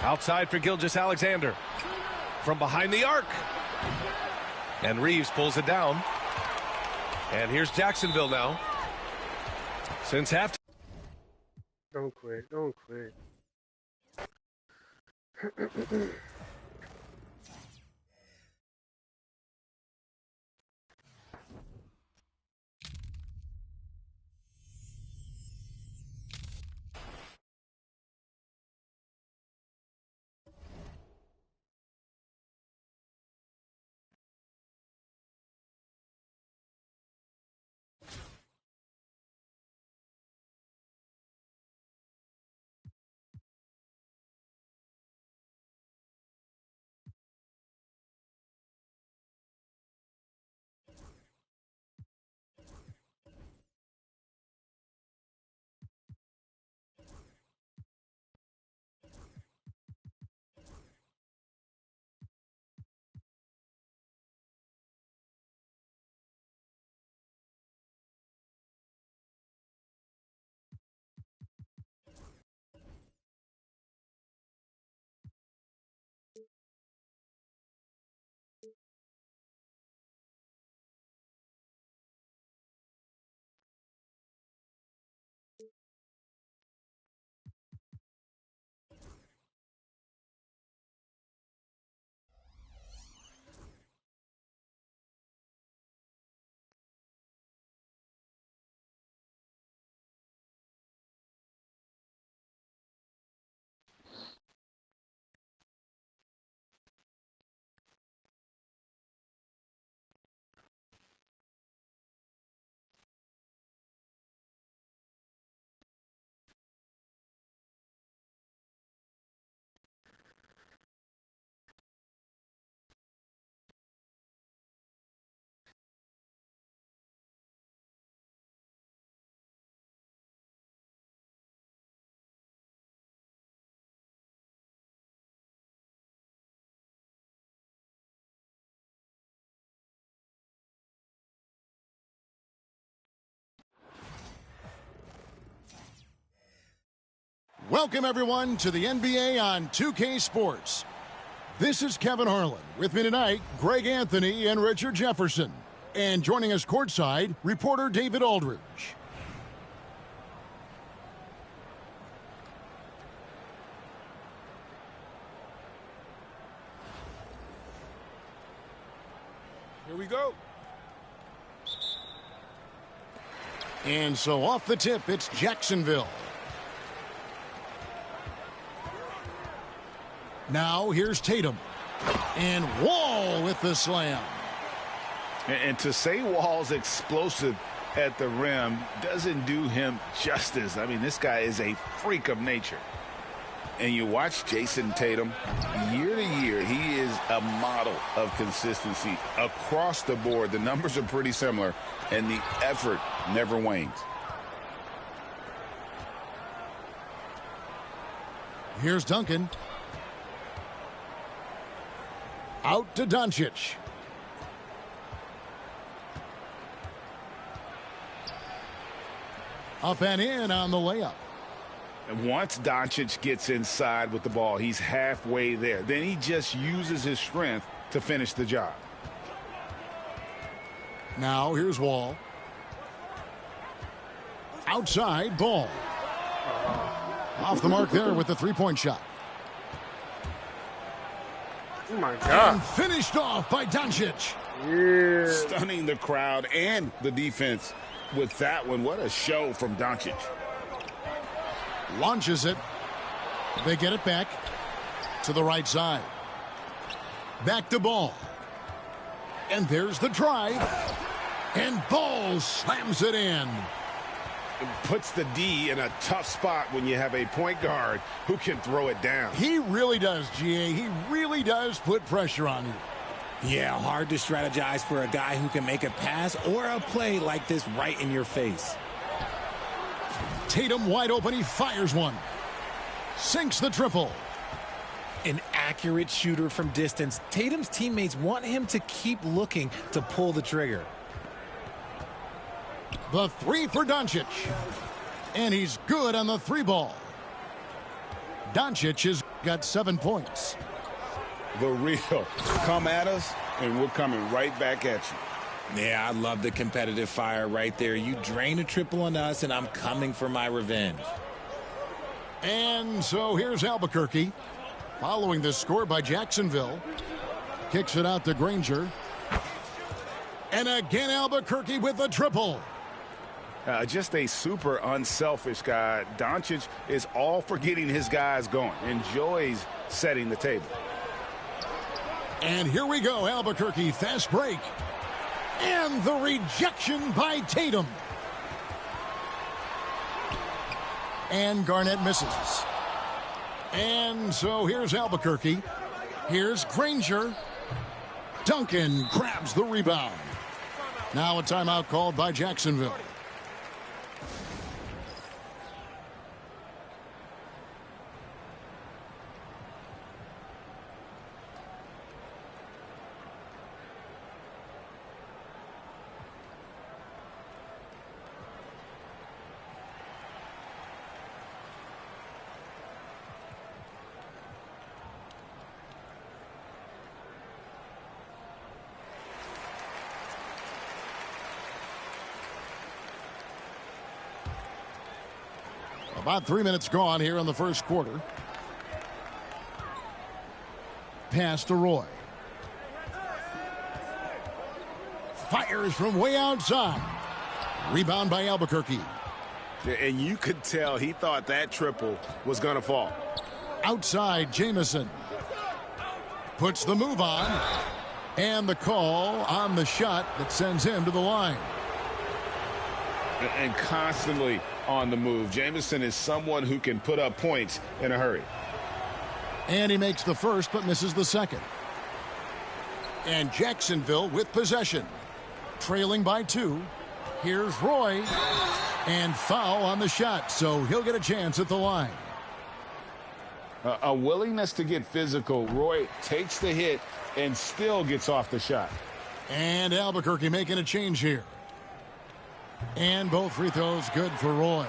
Outside for Gilgeous-Alexander. From behind the arc. And Reeves pulls it down. And here's Jacksonville now. Since half. Don't quit. Don't quit. Welcome, everyone, to the NBA on 2K Sports. This is Kevin Harlan. With me tonight, Greg Anthony and Richard Jefferson. And joining us courtside, reporter David Aldridge. Here we go. And so off the tip, it's Jacksonville. Now here's Tatum. And Wall with the slam. And to say Wall's explosive at the rim doesn't do him justice. I mean, this guy is a freak of nature. And you watch Jason Tatum, year to year, he is a model of consistency across the board. The numbers are pretty similar, and the effort never wanes. Here's Duncan. Out to Doncic. Up and in on the layup. And once Doncic gets inside with the ball, he's halfway there. Then he just uses his strength to finish the job. Now here's Wall. Outside, Ball. Off the mark there with the three-point shot. Oh, my God. And finished off by Doncic. Yeah. Stunning the crowd and the defense with that one. What a show from Doncic. Launches it. They get it back to the right side. Back to Ball. And there's the drive. And Ball slams it in. It puts the D in a tough spot when you have a point guard who can throw it down. He really does, GA. He really does put pressure on you. Yeah, hard to strategize for a guy who can make a pass or a play like this right in your face. Tatum wide open. He fires one. Sinks the triple. An accurate shooter from distance. Tatum's teammates want him to keep looking to pull the trigger. The three for Doncic. And he's good on the three ball. Doncic has got 7 points. The real. Come at us, and we're coming right back at you. Yeah, I love the competitive fire right there. You drain a triple on us, and I'm coming for my revenge. And so here's Albuquerque. Following this score by Jacksonville. Kicks it out to Granger. And again Albuquerque with the triple. Just a super unselfish guy. Doncic is all for getting his guys going. Enjoys setting the table. And here we go, Albuquerque, fast break. And the rejection by Tatum. And Garnett misses. And so here's Albuquerque. Here's Granger. Duncan grabs the rebound. Now a timeout called by Jacksonville. About 3 minutes gone here in the first quarter. Pass to Roy. Fires from way outside. Rebound by Albuquerque. And you could tell he thought that triple was going to fall. Outside, Jamison. Puts the move on. And the call on the shot that sends him to the line. And constantly on the move. Jamison is someone who can put up points in a hurry. And he makes the first but misses the second. And Jacksonville with possession. Trailing by 2. Here's Roy. And foul on the shot, so he'll get a chance at the line. A willingness to get physical. Roy takes the hit and still gets off the shot. And Albuquerque making a change here. And both free throws good for Roy.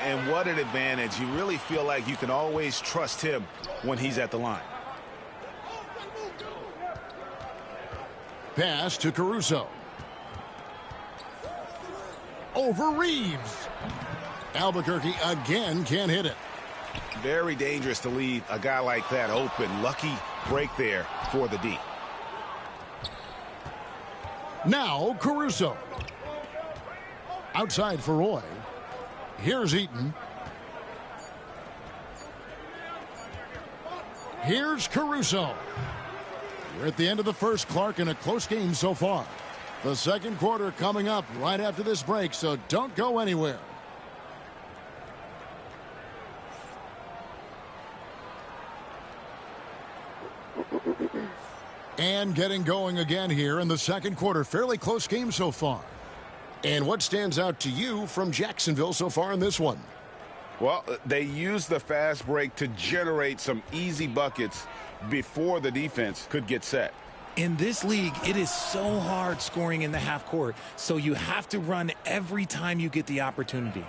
And what an advantage. You really feel like you can always trust him when he's at the line. Pass to Caruso. Over Reeves. Albuquerque again can't hit it. Very dangerous to leave a guy like that open. Lucky break there for the D. Now Caruso. Outside for Roy. Here's Eaton. Here's Caruso. We're at the end of the first, Clark, in a close game so far. The second quarter coming up right after this break, so don't go anywhere. And getting going again here in the second quarter. Fairly close game so far. And what stands out to you from Jacksonville so far in this one? Well, they used the fast break to generate some easy buckets before the defense could get set. In this league, it is so hard scoring in the half court, so you have to run every time you get the opportunity.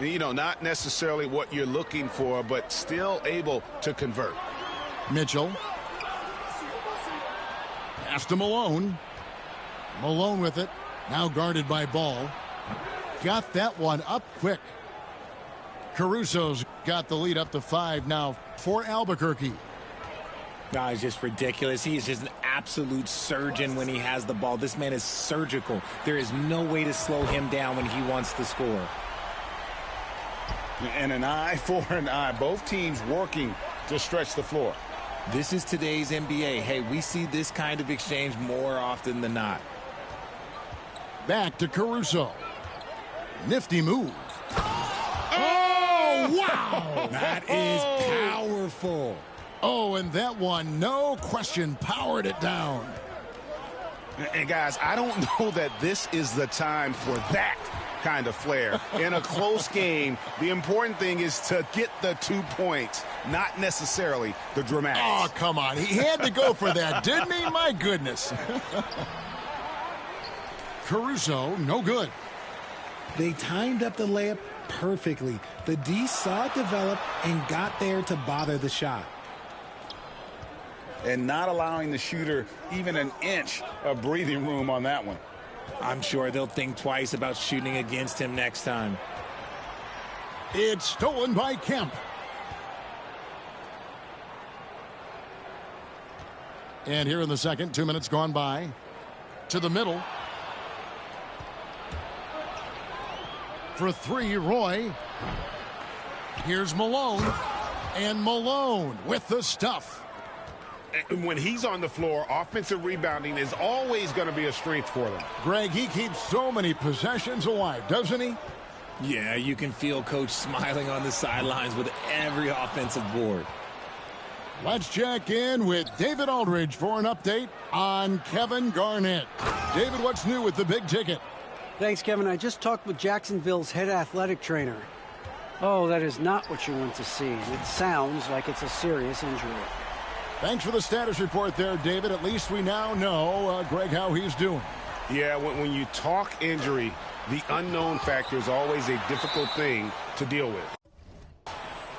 You know, not necessarily what you're looking for, but still able to convert. Mitchell. Pass to Malone. Malone with it. Now guarded by Ball. Got that one up quick. Caruso's got the lead up to 5 now for Albuquerque. No, it's just ridiculous. He is just an absolute surgeon when he has the ball. This man is surgical. There is no way to slow him down when he wants to score. And an eye for an eye. Both teams working to stretch the floor. This is today's NBA. Hey, we see this kind of exchange more often than not. Back to Caruso. Nifty move. Oh, wow! That is powerful. Oh, and that one, no question, powered it down. And guys, I don't know that this is the time for that kind of flair. In a close game, the important thing is to get the 2 points, not necessarily the dramatics. Oh, come on. He had to go for that, didn't he? My goodness. Caruso, no good. They timed up the layup perfectly. The D saw it develop and got there to bother the shot. And not allowing the shooter even an inch of breathing room on that one. I'm sure they'll think twice about shooting against him next time. It's stolen by Kemp. And here in the second, 2 minutes gone by. To the middle. For 3, Roy. Here's Malone. And Malone with the stuff. And when he's on the floor, offensive rebounding is always going to be a strength for them. Greg, he keeps so many possessions alive, doesn't he? Yeah, you can feel Coach smiling on the sidelines with every offensive board. Let's check in with David Aldridge for an update on Kevin Garnett. David, what's new with the big ticket? Thanks, Kevin. I just talked with Jacksonville's head athletic trainer. Oh, that is not what you want to see. It sounds like it's a serious injury. Thanks for the status report there, David. At least we now know, Greg, how he's doing. Yeah, when you talk injury, the unknown factor is always a difficult thing to deal with.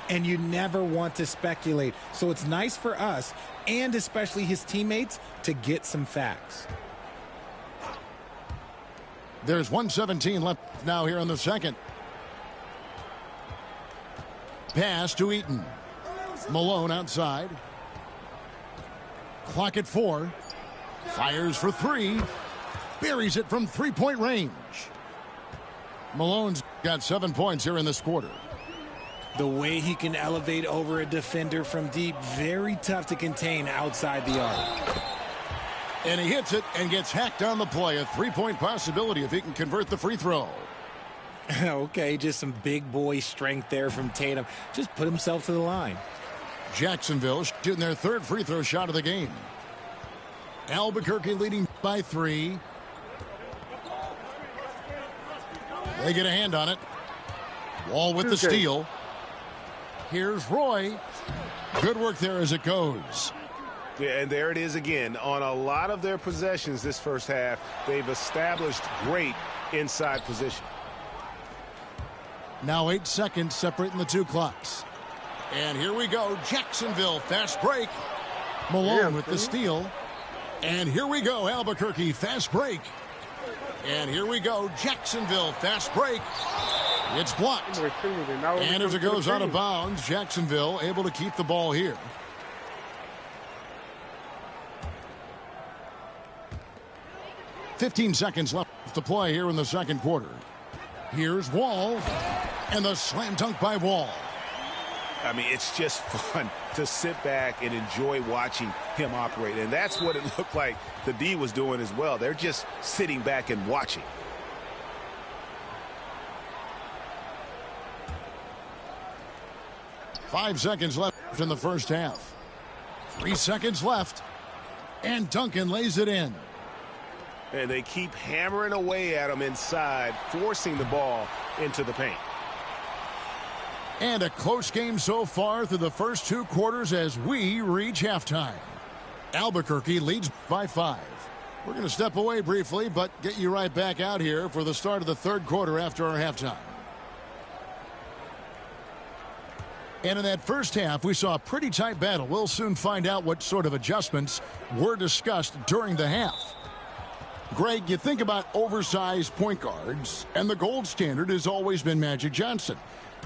And you never want to speculate. So it's nice for us, and especially his teammates, to get some facts. There's 1:17 left now here in the second. Pass to Eaton. Malone outside. Clock at 4. Fires for 3. Buries it from three-point range. Malone's got 7 points here in this quarter. The way he can elevate over a defender from deep, very tough to contain outside the arc. And he hits it and gets hacked on the play. A three-point possibility if he can convert the free throw. Okay, just some big boy strength there from Tatum. Just put himself to the line. Jacksonville shooting their third free throw shot of the game. Albuquerque leading by 3. They get a hand on it. Wall with the steal. Here's Roy. Good work there as it goes. Yeah, and there it is again. On a lot of their possessions this first half, they've established great inside position. Now 8 seconds separating the two clocks. And here we go. Jacksonville fast break. Malone with the steal. And here we go. Albuquerque fast break. And here we go. Jacksonville fast break. It's blocked. And as it goes out of bounds, Jacksonville able to keep the ball here. .15 seconds left to play here in the second quarter. Here's Wall. And the slam dunk by Wall. I mean, it's just fun to sit back and enjoy watching him operate. And that's what it looked like the D was doing as well. They're just sitting back and watching. .5 seconds left in the first half. 3 seconds left. And Duncan lays it in. And they keep hammering away at him inside, forcing the ball into the paint. And a close game so far through the first 2 quarters as we reach halftime. Albuquerque leads by 5. We're going to step away briefly, but get you right back out here for the start of the third quarter after our halftime. And in that first half, we saw a pretty tight battle. We'll soon find out what sort of adjustments were discussed during the half. Greg, you think about oversized point guards, and the gold standard has always been Magic Johnson.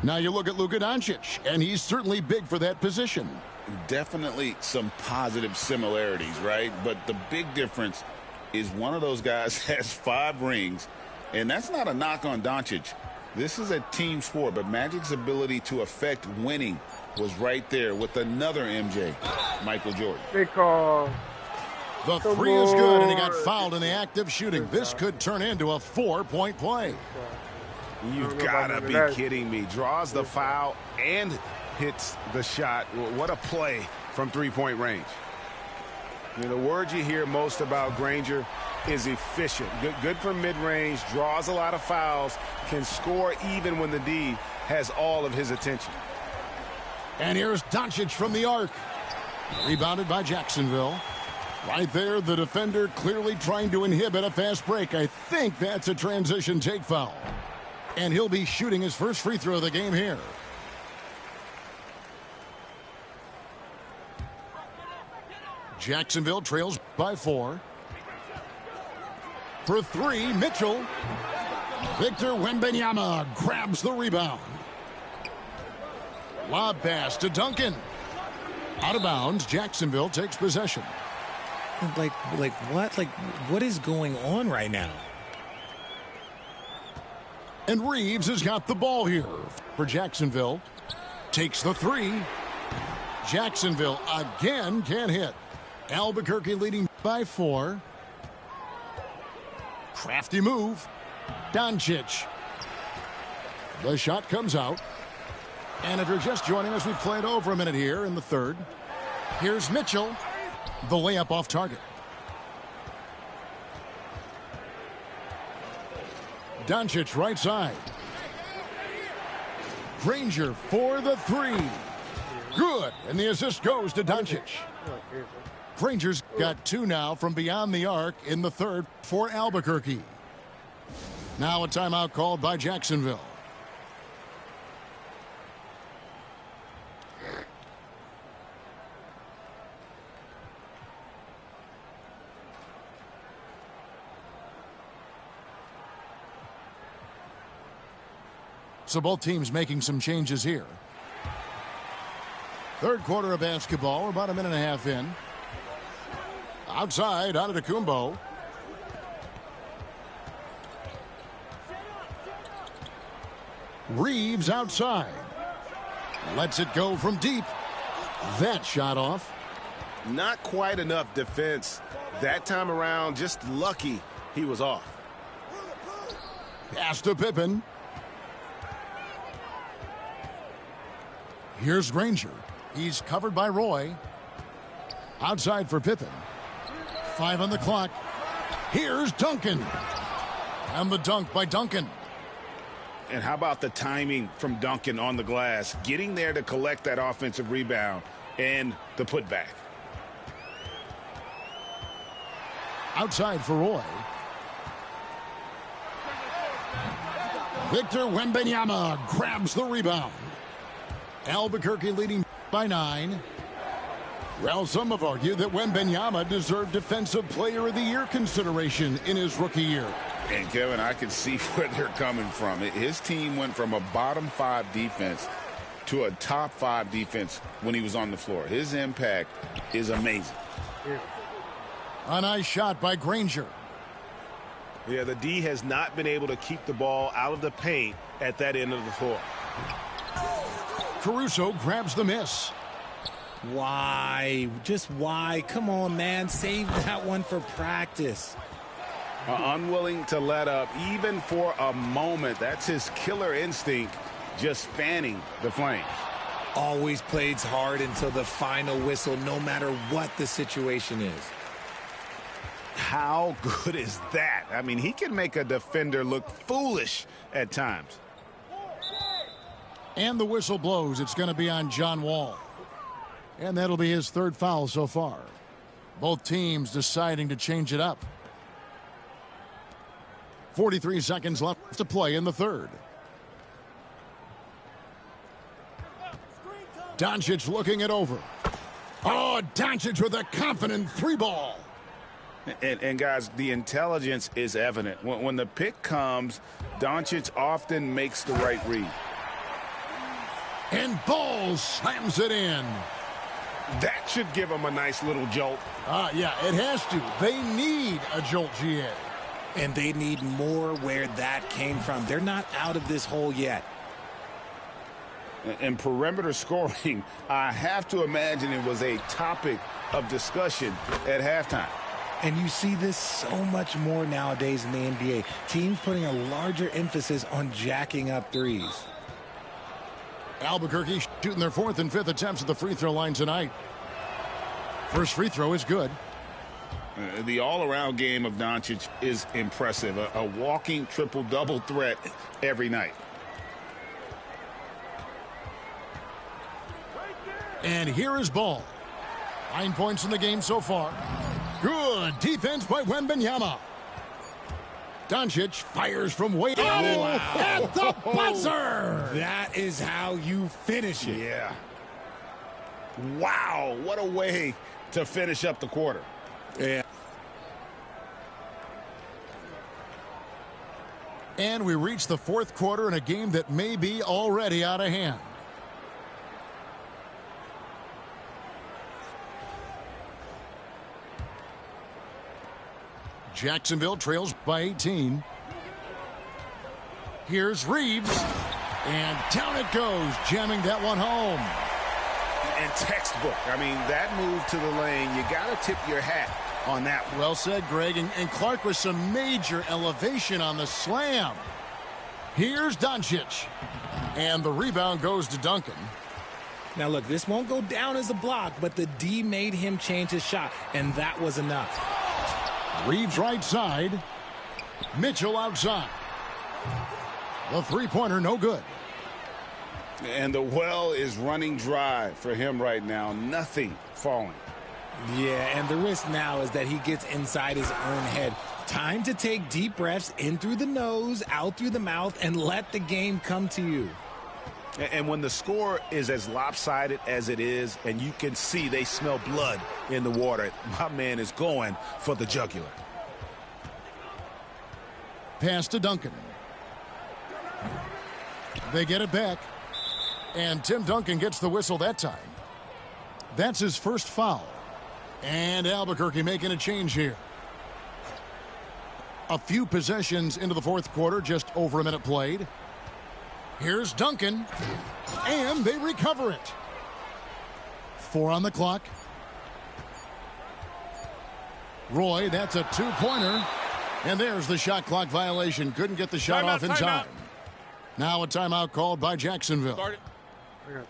Now you look at Luka Doncic, and he's certainly big for that position. Definitely some positive similarities, right? But the big difference is one of those guys has 5 rings, and that's not a knock on Doncic. This is a team sport, but Magic's ability to affect winning was right there with another MJ, Michael Jordan. They call. The three is good, and he got fouled in the act of shooting. This could turn into a 4-point play. You've got to be kidding me. Draws the foul and hits the shot. What a play from three-point range. You know, the word you hear most about Granger is efficient. Good for mid-range, draws a lot of fouls, can score even when the D has all of his attention. And here's Doncic from the arc. Rebounded by Jacksonville. Right there, the defender clearly trying to inhibit a fast break. I think that's a transition take foul. And he'll be shooting his first free throw of the game here. Jacksonville trails by 4. For 3, Mitchell. Victor Wembanyama grabs the rebound. Lob pass to Duncan. Out of bounds, Jacksonville takes possession. Like what? Like, what is going on right now? And Reeves has got the ball here for Jacksonville. Takes the 3. Jacksonville again can't hit. Albuquerque leading by 4. Crafty move. Doncic. The shot comes out. And if you're just joining us, we played over a minute here in the third. Here's Mitchell. The layup off target. Doncic right side. Granger for the 3. Good. And the assist goes to Doncic. Granger's got 2 now from beyond the arc in the third for Albuquerque. Now a timeout called by Jacksonville. So both teams making some changes here. Third quarter of basketball. We're about a minute and a half in. Outside, Antetokounmpo. Reeves outside. Lets it go from deep. That shot off. Not quite enough defense that time around. Just lucky he was off. Pass to Pippen. Here's Granger. He's covered by Roy. Outside for Pippen. 5 on the clock. Here's Duncan. And the dunk by Duncan. And how about the timing from Duncan on the glass, getting there to collect that offensive rebound and the putback. Outside for Roy. Victor Wembanyama grabs the rebound. Albuquerque leading by 9. Well, some have argued that Wembanyama deserved Defensive Player of the Year consideration in his rookie year. And, Kevin, I can see where they're coming from. His team went from a bottom 5 defense to a top 5 defense when he was on the floor. His impact is amazing. A nice shot by Granger. Yeah, the D has not been able to keep the ball out of the paint at that end of the floor. Caruso grabs the miss. Why? Just why? Come on, man. Save that one for practice. Unwilling to let up even for a moment. That's his killer instinct, just fanning the flames. Always plays hard until the final whistle, no matter what the situation is. How good is that? I mean, he can make a defender look foolish at times. And the whistle blows. It's going to be on John Wall. And that'll be his 3rd foul so far. Both teams deciding to change it up. 43 seconds left to play in the third. Doncic looking it over. Oh, Doncic with a confident 3 ball. And guys, the intelligence is evident. When the pick comes, Doncic often makes the right read. And Ball slams it in. That should give him a nice little jolt. Yeah, it has to. They need a jolt, GA. And they need more where that came from. They're not out of this hole yet. And perimeter scoring, I have to imagine it was a topic of discussion at halftime. And you see this so much more nowadays in the NBA. Teams putting a larger emphasis on jacking up threes. Albuquerque shooting their 4th and 5th attempts at the free throw line tonight. First free throw is good. The all-around game of Doncic is impressive. A walking triple-double threat every night. And here is Ball. 9 points in the game so far. Good defense by Wembanyama. Doncic fires from way out at the buzzer. That is how you finish it. Yeah. Wow, what a way to finish up the quarter. Yeah. And we reach the 4th quarter in a game that may be already out of hand. Jacksonville trails by 18. Here's Reeves. And down it goes, jamming that one home. And textbook. I mean, that move to the lane, you got to tip your hat on that one. Well said, Greg. And Clark with some major elevation on the slam. Here's Doncic. And the rebound goes to Duncan. Now, look, this won't go down as a block, but the D made him change his shot, and that was enough. Reeves right side. Mitchell outside. The three-pointer no good. And the well is running dry for him right now. Nothing falling. Yeah, and the risk now is that he gets inside his own head. Time to take deep breaths in through the nose, out through the mouth, and let the game come to you. And when the score is as lopsided as it is, and you can see they smell blood in the water, my man is going for the jugular. Pass to Duncan. They get it back. And Tim Duncan gets the whistle that time. That's his first foul. And Albuquerque making a change here. A few possessions into the 4th quarter, just over a minute played. Here's Duncan. And they recover it. 4 on the clock. Roy, that's a 2-pointer. And there's the shot clock violation. Couldn't get the shot off in time. Now a timeout called by Jacksonville. I got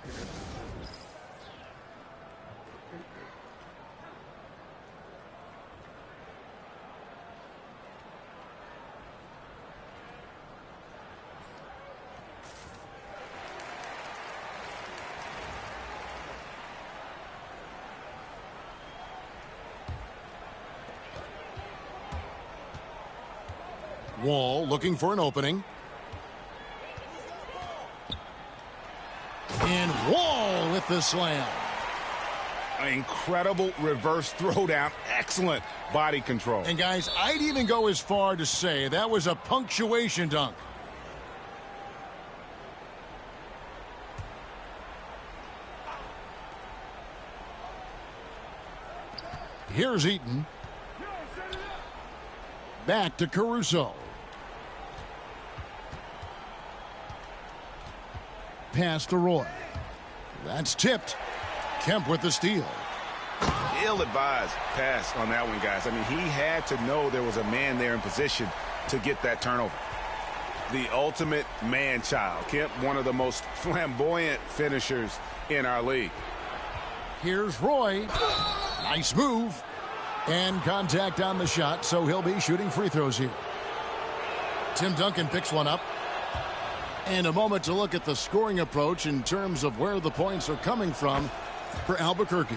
Wall looking for an opening. And Wall with the slam. An incredible reverse throwdown. Excellent body control. And guys, I'd even go as far to say that was a punctuation dunk. Here's Eaton. Back to Caruso. Pass to Roy. That's tipped. Kemp with the steal. Ill-advised pass on that one, guys. I mean, he had to know there was a man there in position to get that turnover. The ultimate man-child. Kemp, one of the most flamboyant finishers in our league. Here's Roy. Nice move. And contact on the shot, so he'll be shooting free throws here. Tim Duncan picks one up. And a moment to look at the scoring approach in terms of where the points are coming from for Albuquerque.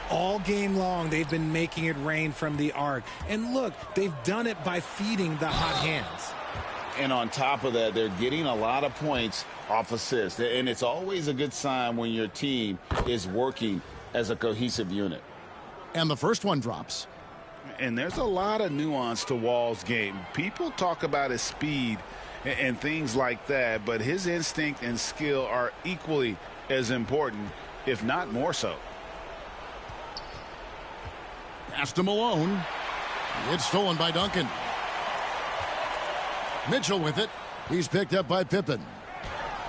All game long, they've been making it rain from the arc. And look, they've done it by feeding the hot hands. And on top of that, they're getting a lot of points off assists. And it's always a good sign when your team is working as a cohesive unit. And the first one drops. And there's a lot of nuance to Wall's game. People talk about his speed and things like that, but his instinct and skill are equally as important, if not more so. Pass to Malone. It's stolen by Duncan. Mitchell with it. He's picked up by Pippen.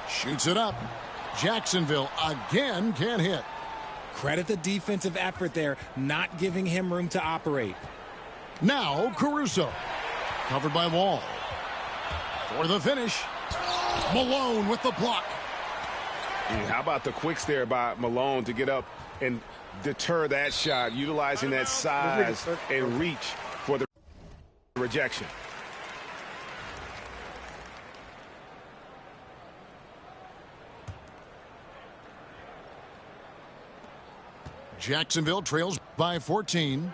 Shoots it up. Jacksonville again can't hit. Credit the defensive effort there, not giving him room to operate. Now Caruso. Covered by Wall. For the finish. Malone with the block. Yeah, how about the quicks there by Malone to get up and deter that shot, utilizing that size and reach for the rejection. Jacksonville trails by 14.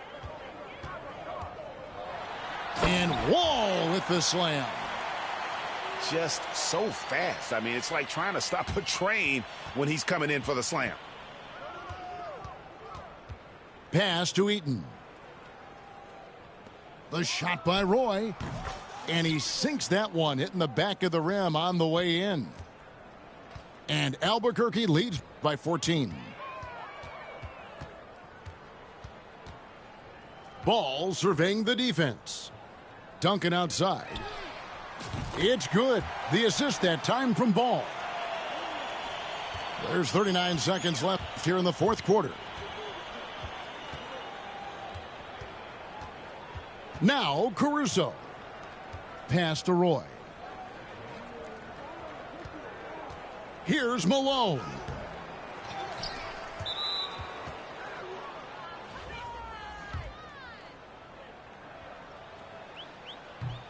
And Wall with the slam. Just so fast. I mean, it's like trying to stop a train when he's coming in for the slam. Pass to Eaton. The shot by Roy. And he sinks that one, hitting the back of the rim on the way in. And Albuquerque leads by 14. Ball surveying the defense. Duncan outside. It's good. The assist that time from Ball. There's 39 seconds left here in the fourth quarter. Now Caruso. Pass to Roy. Here's Malone.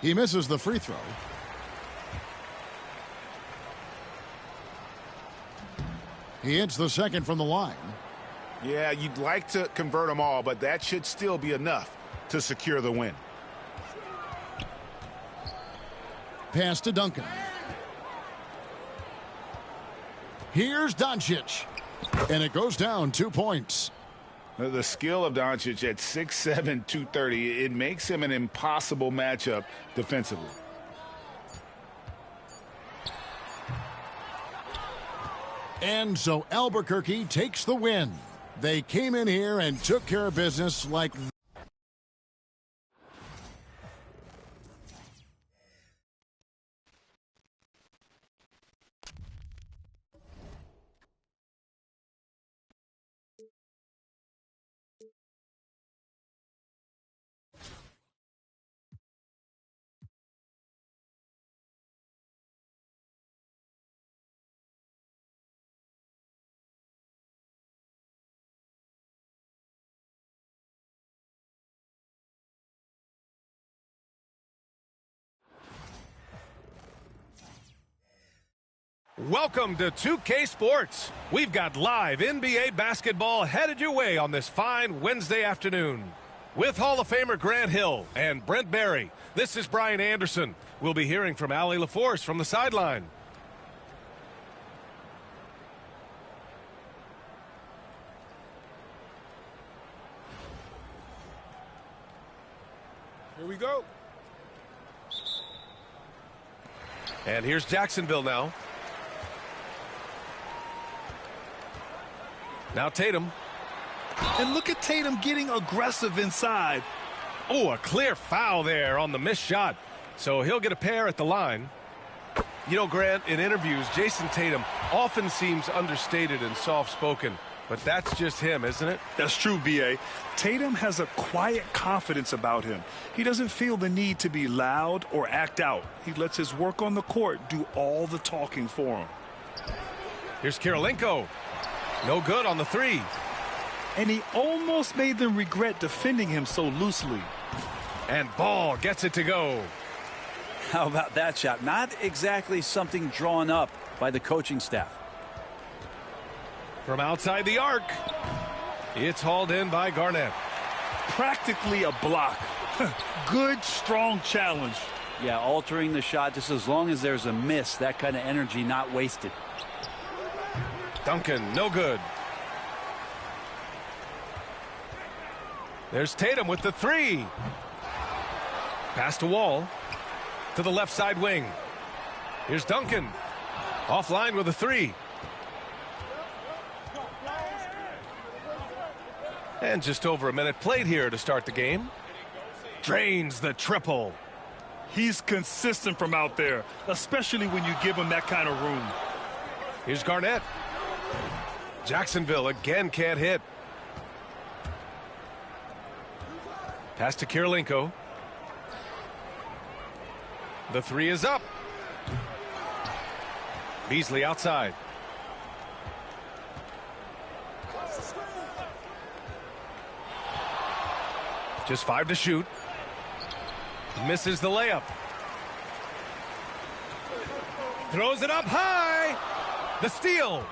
He misses the free throw. He hits the second from the line. Yeah, you'd like to convert them all, but that should still be enough to secure the win. Pass to Duncan. Here's Doncic. And it goes down 2 points. The skill of Doncic at 6'7", 230, it makes him an impossible matchup defensively. And so Albuquerque takes the win. They came in here and took care of business like... Welcome to 2K Sports. We've got live NBA basketball headed your way on this fine Wednesday afternoon. With Hall of Famer Grant Hill and Brent Barry, this is Brian Anderson. We'll be hearing from Allie LaForce from the sideline. Here we go. And here's Jacksonville now. Now Tatum. And look at Tatum getting aggressive inside. Oh, a clear foul there on the missed shot. So he'll get a pair at the line. You know, Grant, in interviews, Jason Tatum often seems understated and soft-spoken. But that's just him, isn't it? That's true, B.A. Tatum has a quiet confidence about him. He doesn't feel the need to be loud or act out. He lets his work on the court do all the talking for him. Here's Kirilenko. No good on the three. And he almost made them regret defending him so loosely. And Ball gets it to go. How about that shot? Not exactly something drawn up by the coaching staff. From outside the arc, it's hauled in by Garnett. Practically a block. Good, strong challenge. Yeah, altering the shot just as long as there's a miss. That kind of energy not wasted. Duncan, no good. There's Tatum with the three. Pass to Wall. To the left side wing. Here's Duncan. Offline with a three. And just over a minute played here to start the game. Drains the triple. He's consistent from out there, especially when you give him that kind of room. Here's Garnett. Jacksonville again can't hit. Pass to Kirilenko. The three is up. Beasley outside. Just 5 to shoot. Misses the layup. Throws it up high. The steal.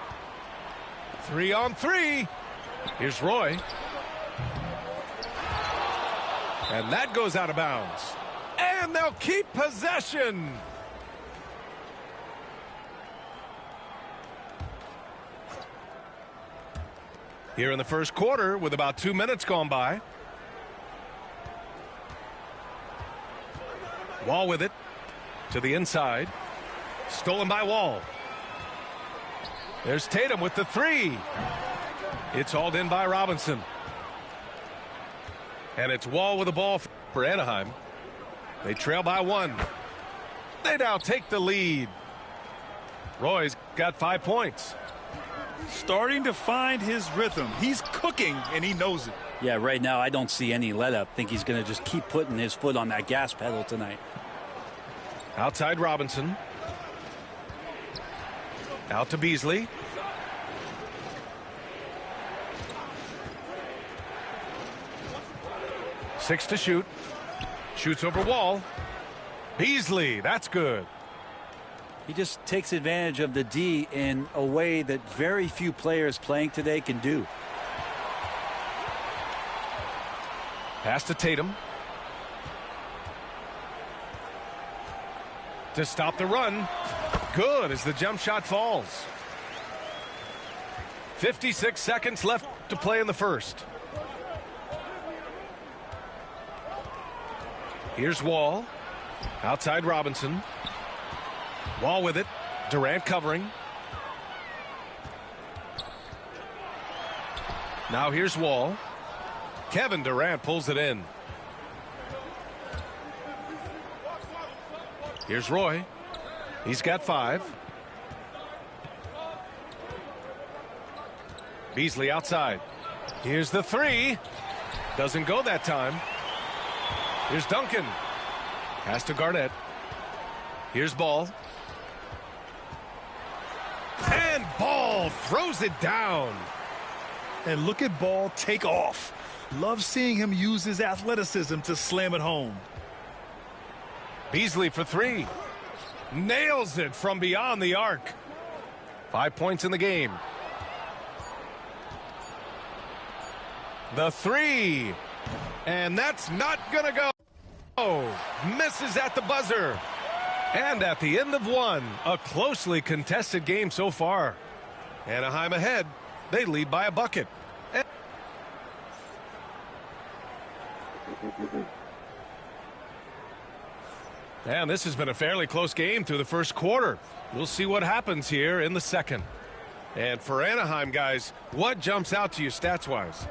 3 on 3. Here's Roy. And that goes out of bounds. And they'll keep possession. Here in the first quarter with about 2 minutes gone by. Wall with it to the inside. Stolen by Wall. There's Tatum with the three. It's hauled in by Robinson. And it's Wall with the ball for Anaheim. They trail by 1. They now take the lead. Roy's got 5 points. Starting to find his rhythm. He's cooking, and he knows it. Yeah, right now I don't see any let up. Think he's going to just keep putting his foot on that gas pedal tonight. Outside Robinson. Out to Beasley. Six to shoot. Shoots over Wall. Beasley, that's good. He just takes advantage of the D in a way that very few players playing today can do. Pass to Tatum. To stop the run. Good as the jump shot falls. 56 seconds left to play in the first. Here's Wall. Outside Robinson. Wall with it. Durant covering. Now here's Wall. Kevin Durant pulls it in. Here's Roy. He's got 5. Beasley outside. Here's the three. Doesn't go that time. Here's Duncan. Pass to Garnett. Here's Ball. And Ball throws it down. And look at Ball take off. Love seeing him use his athleticism to slam it home. Beasley for 3. Nails it from beyond the arc. 5 points in the game. The three. And that's not going to go. Oh, misses at the buzzer. And at the end of 1, a closely contested game so far. Anaheim ahead. They lead by a bucket. And this has been a fairly close game through the first quarter. We'll see what happens here in the second. And for Anaheim, guys, what jumps out to you stats-wise?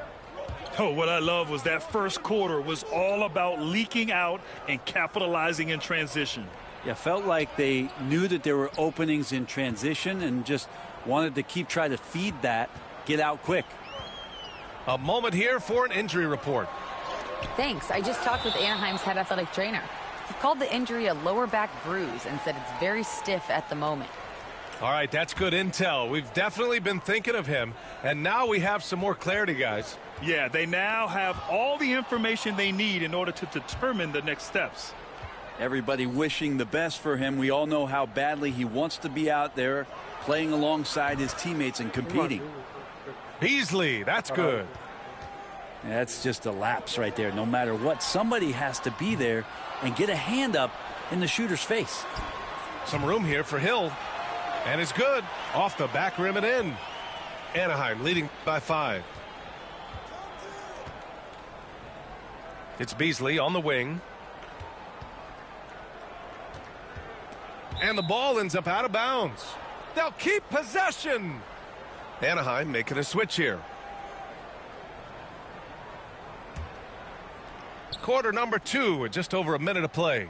Oh, what I love was that first quarter was all about leaking out and capitalizing in transition. Yeah, felt like they knew that there were openings in transition and just wanted to keep trying to feed that, get out quick. A moment here for an injury report. Thanks. I just talked with Anaheim's head athletic trainer. He called the injury a lower back bruise and said it's very stiff at the moment. All right, that's good intel. We've definitely been thinking of him, and now we have some more clarity, guys. Yeah, they now have all the information they need in order to determine the next steps. Everybody wishing the best for him. We all know how badly he wants to be out there playing alongside his teammates and competing. Beasley, that's good. That's just a lapse right there. No matter what, somebody has to be there and get a hand up in the shooter's face. Some room here for Hill. And it's good. Off the back rim and in. Anaheim leading by 5. It's Beasley on the wing. And the ball ends up out of bounds. They'll keep possession. Anaheim making a switch here. Quarter number 2 with just over a minute of play.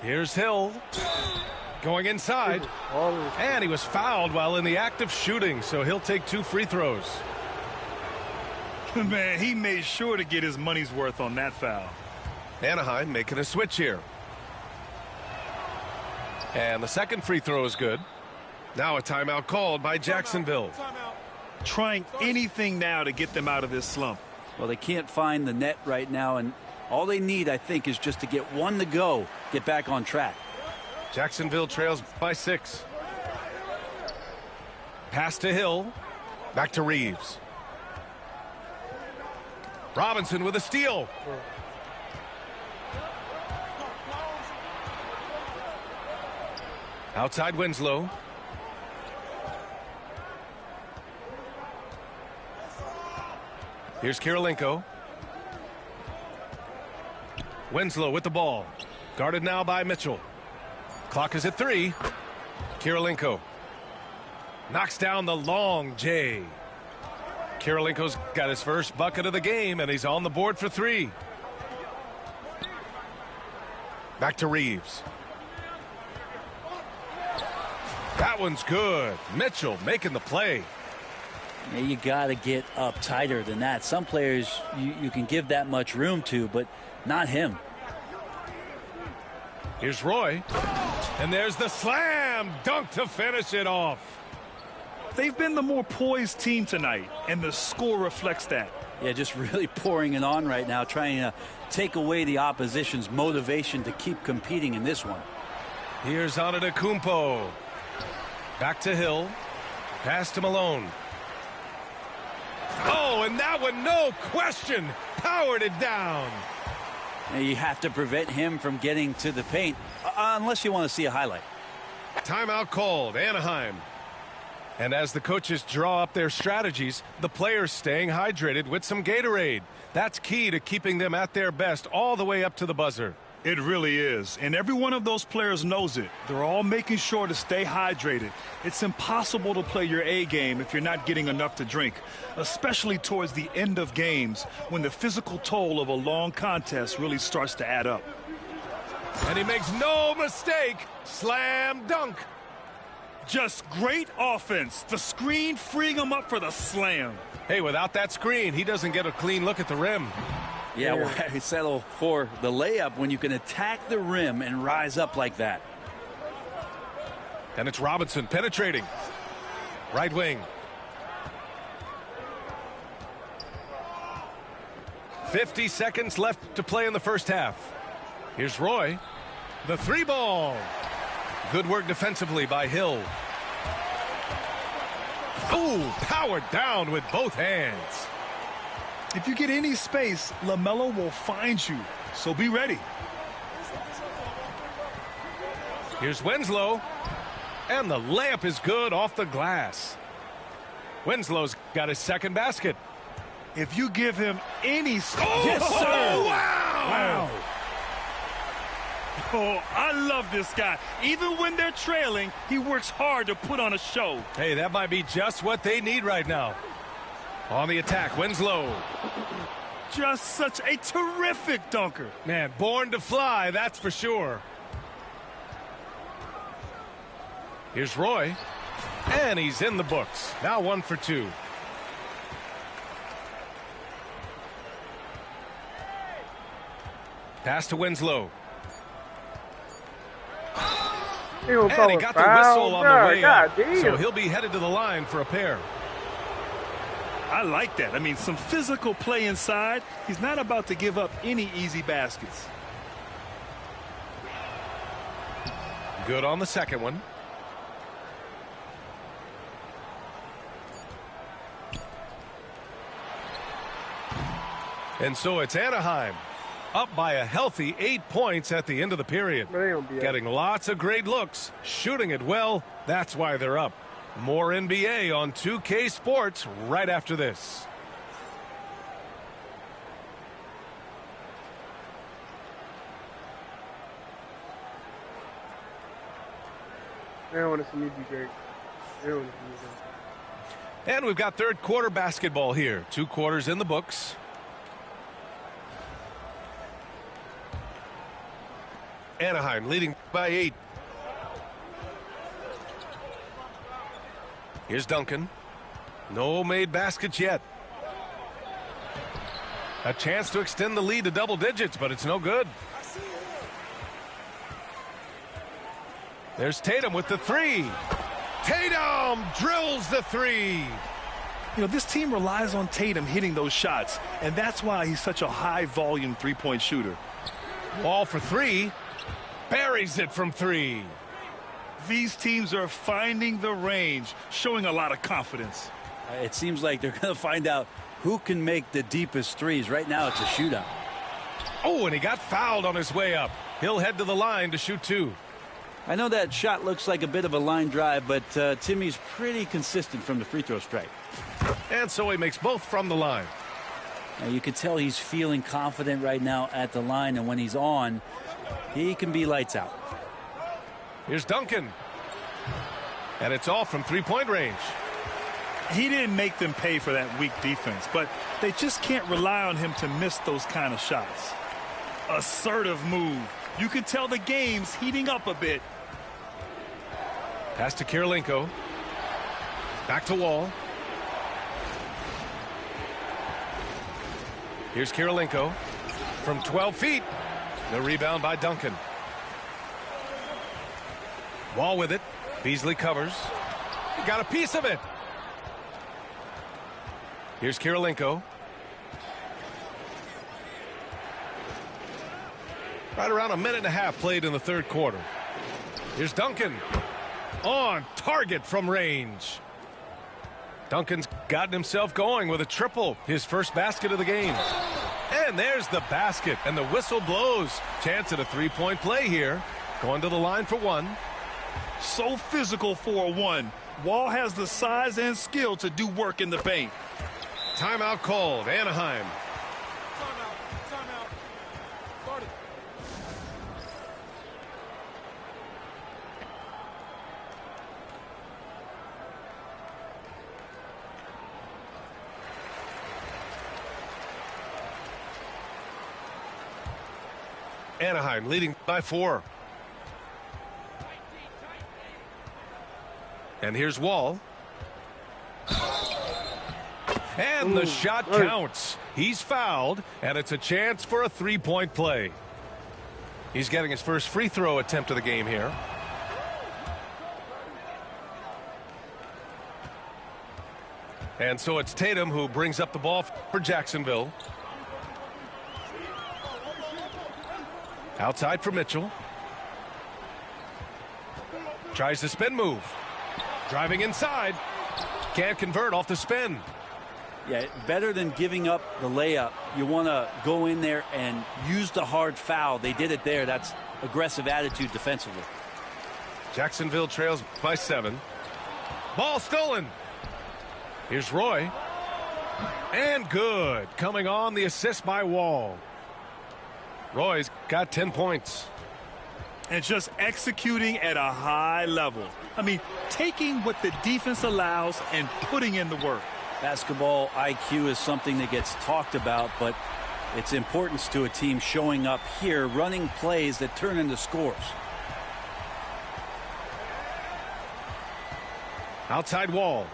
Here's Hill going inside. And he was fouled while in the act of shooting, so he'll take 2 free throws. Man, he made sure to get his money's worth on that foul. Anaheim making a switch here. And the second free throw is good. Now a timeout called by Jacksonville. Trying anything now to get them out of this slump. Well, they can't find the net right now, and all they need, I think, is just to get one to go, get back on track. Jacksonville trails by 6. Pass to Hill. Back to Reeves. Robinson with a steal. Outside Winslow. Here's Kirilenko. Winslow with the ball. Guarded now by Mitchell. Clock is at 3. Kirilenko knocks down the long J. Kirilenko's got his first bucket of the game, and he's on the board for 3. Back to Reeves. That one's good. Mitchell making the play. Yeah, you got to get up tighter than that. Some players you can give that much room to, but not him. Here's Roy. And there's the slam dunk to finish it off. They've been the more poised team tonight, and the score reflects that. Yeah, just really pouring it on right now, trying to take away the opposition's motivation to keep competing in this one. Here's Antetokounmpo. Back to Hill. Pass to Malone. Oh, and that one, no question, powered it down. And you have to prevent him from getting to the paint, unless you want to see a highlight. Timeout called, Anaheim. And as the coaches draw up their strategies, the players staying hydrated with some Gatorade. That's key to keeping them at their best all the way up to the buzzer. It really is, and every one of those players knows it. They're all making sure to stay hydrated. It's impossible to play your A game if you're not getting enough to drink, especially towards the end of games when the physical toll of a long contest really starts to add up. And he makes no mistake. Slam dunk. Just great offense. The screen freeing him up for the slam. Hey, without that screen, he doesn't get a clean look at the rim. Yeah, why settle for the layup when you can attack the rim and rise up like that? And it's Robinson penetrating. Right wing. 50 seconds left to play in the first half. Here's Roy. The 3 ball. Good work defensively by Hill. Ooh, powered down with both hands. If you get any space, LaMelo will find you, so be ready. Here's Winslow, and the layup is good off the glass. Winslow's got his second basket. If you give him any... Oh, yes, sir! Wow! Oh, I love this guy. Even when they're trailing, he works hard to put on a show. Hey, that might be just what they need right now. On the attack, Winslow. Just such a terrific dunker. Man, born to fly, that's for sure. Here's Roy. And he's in the books. Now 1 for 2. Pass to Winslow. And he got the whistle on the way up, so he'll be headed to the line for a pair. I like that. I mean, some physical play inside. He's not about to give up any easy baskets. Good on the second one. And so it's Anaheim up by a healthy 8 points at the end of the period. Getting lots of great looks, shooting it well. That's why they're up. More NBA on 2K Sports right after this. They don't want to see me be great. They don't want to see me be great. And we've got third quarter basketball here. 2 quarters in the books. Anaheim leading by 8. Here's Duncan. No made baskets yet. A chance to extend the lead to double digits, but it's no good. There's Tatum with the 3. Tatum drills the 3. You know, this team relies on Tatum hitting those shots, and that's why he's such a high-volume three-point shooter. Wall for 3. Buries it from 3. These teams are finding the range, showing a lot of confidence. It seems like they're going to find out who can make the deepest threes. Right now, it's a shootout. Oh, and he got fouled on his way up. He'll head to the line to shoot 2. I know that shot looks like a bit of a line drive, but Timmy's pretty consistent from the free throw stripe. And so he makes both from the line. Now you can tell he's feeling confident right now at the line, and when he's on, he can be lights out. Here's Duncan. And it's all from three-point range. He didn't make them pay for that weak defense, but they just can't rely on him to miss those kind of shots. Assertive move. You can tell the game's heating up a bit. Pass to Kirilenko. Back to Wall. Here's Kirilenko from 12 feet. The rebound by Duncan. Wall with it. Beasley covers. He got a piece of it. Here's Kirilenko. Right around a minute and a half played in the third quarter. Here's Duncan. On target from range. Duncan's gotten himself going with a triple. His first basket of the game. And there's the basket. And the whistle blows. Chance at a three-point play here. Going to the line for 1. So physical for a 1. Wall has the size and skill to do work in the paint. Timeout called. Anaheim. Anaheim leading by 4. And here's Wall. And the shot counts. He's fouled, and it's a chance for a three-point play. He's getting his first free throw attempt of the game here. And so it's Tatum who brings up the ball for Jacksonville. Outside for Mitchell. Tries the spin move. Driving inside. Can't convert off the spin. Yeah, better than giving up the layup. You want to go in there and use the hard foul. They did it there. That's aggressive attitude defensively. Jacksonville trails by 7. Ball stolen. Here's Roy. And good. Coming on the assist by Wall. Roy's got 10 points. And just executing at a high level. I mean, taking what the defense allows and putting in the work. Basketball IQ is something that gets talked about, but its importance to a team showing up here, running plays that turn into scores. Outside Wall.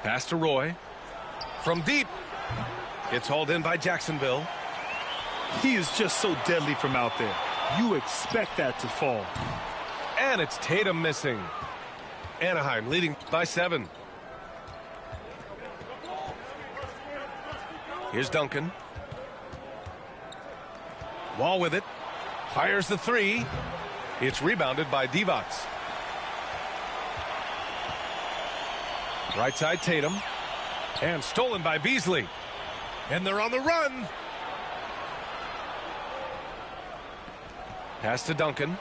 Pass to Roy. From deep. It's hauled in by Jacksonville. He is just so deadly from out there. You expect that to fall. And it's Tatum missing. Anaheim leading by 7. Here's Duncan. Wall with it. Fires the 3. It's rebounded by Divac. Right side Tatum. And stolen by Beasley. And they're on the run. Pass to Duncan.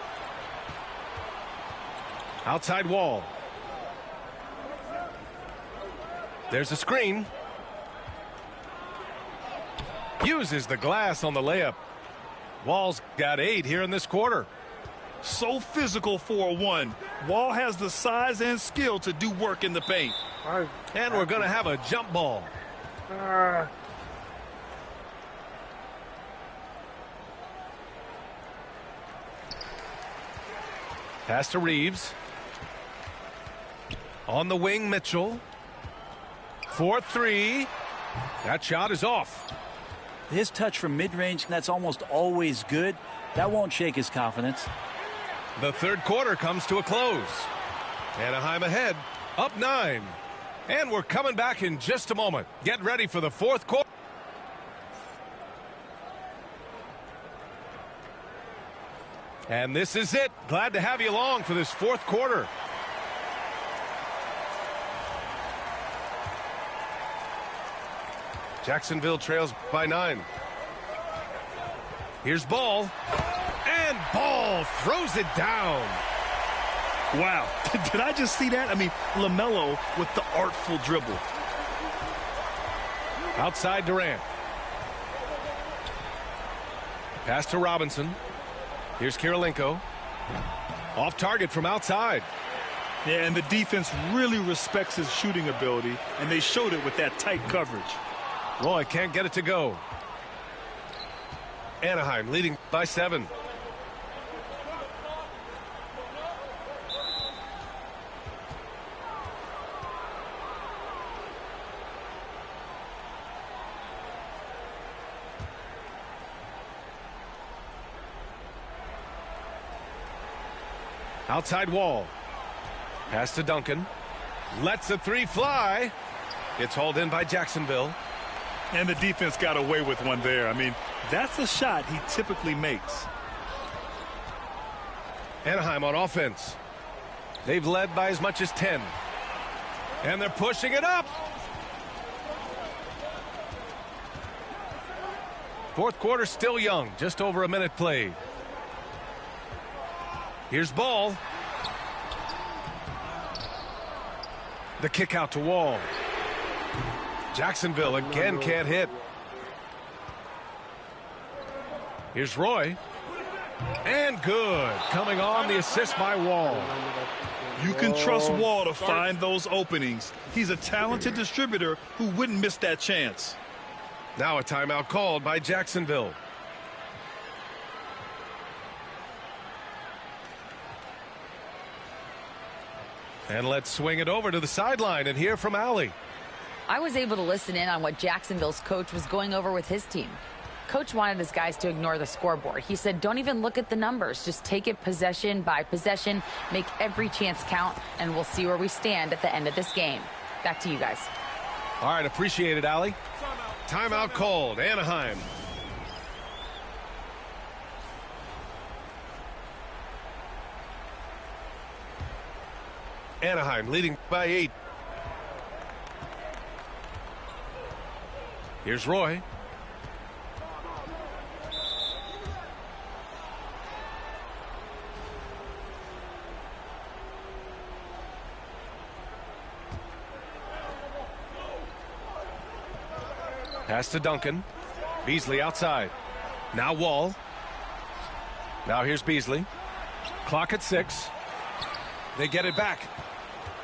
Outside Wall. There's a screen. Uses the glass on the layup. Wall's got 8 here in this quarter. So physical for a 1. Wall has the size and skill to do work in the paint. And we're going to have a jump ball. Pass to Reeves. On the wing, Mitchell. 4-3. That shot is off. His touch from mid-range, that's almost always good. That won't shake his confidence. The third quarter comes to a close. Anaheim ahead, up 9. And we're coming back in just a moment. Get ready for the fourth quarter. And this is it. Glad to have you along for this fourth quarter. Jacksonville trails by 9. Here's Ball. And Ball throws it down. Wow. Did I just see that? I mean, LaMelo with the artful dribble. Outside Durant. Pass to Robinson. Here's Kirilenko. Off target from outside. Yeah, and the defense really respects his shooting ability, and they showed it with that tight coverage. Roy can't get it to go. Anaheim leading by 7. Outside Wall. Pass to Duncan. Lets a 3 fly. It's hauled in by Jacksonville. And the defense got away with one there. I mean, that's a shot he typically makes. Anaheim on offense. They've led by as much as 10. And they're pushing it up. Fourth quarter still young. Just over a minute played. Here's Ball. The kick out to Wall. Jacksonville again can't hit. Here's Roy. And good. Coming on the assist by Wall. You can trust Wall to find those openings. He's a talented distributor who wouldn't miss that chance. Now a timeout called by Jacksonville. And let's swing it over to the sideline and hear from Allie. I was able to listen in on what Jacksonville's coach was going over with his team. Coach wanted his guys to ignore the scoreboard. He said, don't even look at the numbers. Just take it possession by possession, make every chance count, and we'll see where we stand at the end of this game. Back to you guys. All right, appreciate it, Allie. Timeout called. Anaheim. Anaheim leading by 8. Here's Roy. Pass to Duncan. Beasley outside. Now Wall. Now here's Beasley. Clock at 6. They get it back.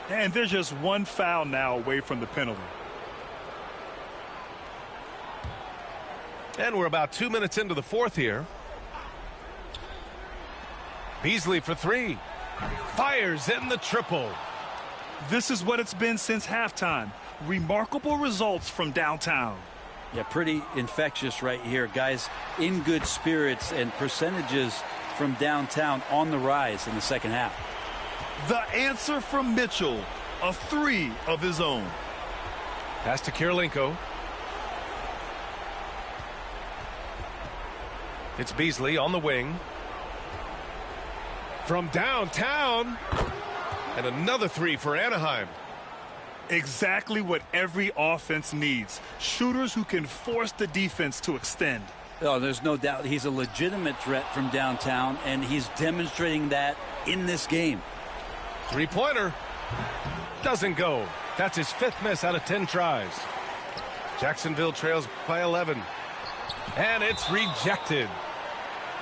And there's just one foul now away from the penalty. And we're about 2 minutes into the fourth here. Beasley for 3. Fires in the triple. This is what it's been since halftime. Remarkable results from downtown. Yeah, pretty infectious right here. Guys in good spirits, and percentages from downtown on the rise in the second half. The answer from Mitchell, a 3 of his own. Pass to Kirilenko. It's Beasley on the wing. From downtown. And another 3 for Anaheim. Exactly what every offense needs. Shooters who can force the defense to extend. Oh, there's no doubt he's a legitimate threat from downtown, and he's demonstrating that in this game. 3-pointer. Doesn't go. That's his 5th miss out of 10 tries. Jacksonville trails by 11. And it's rejected.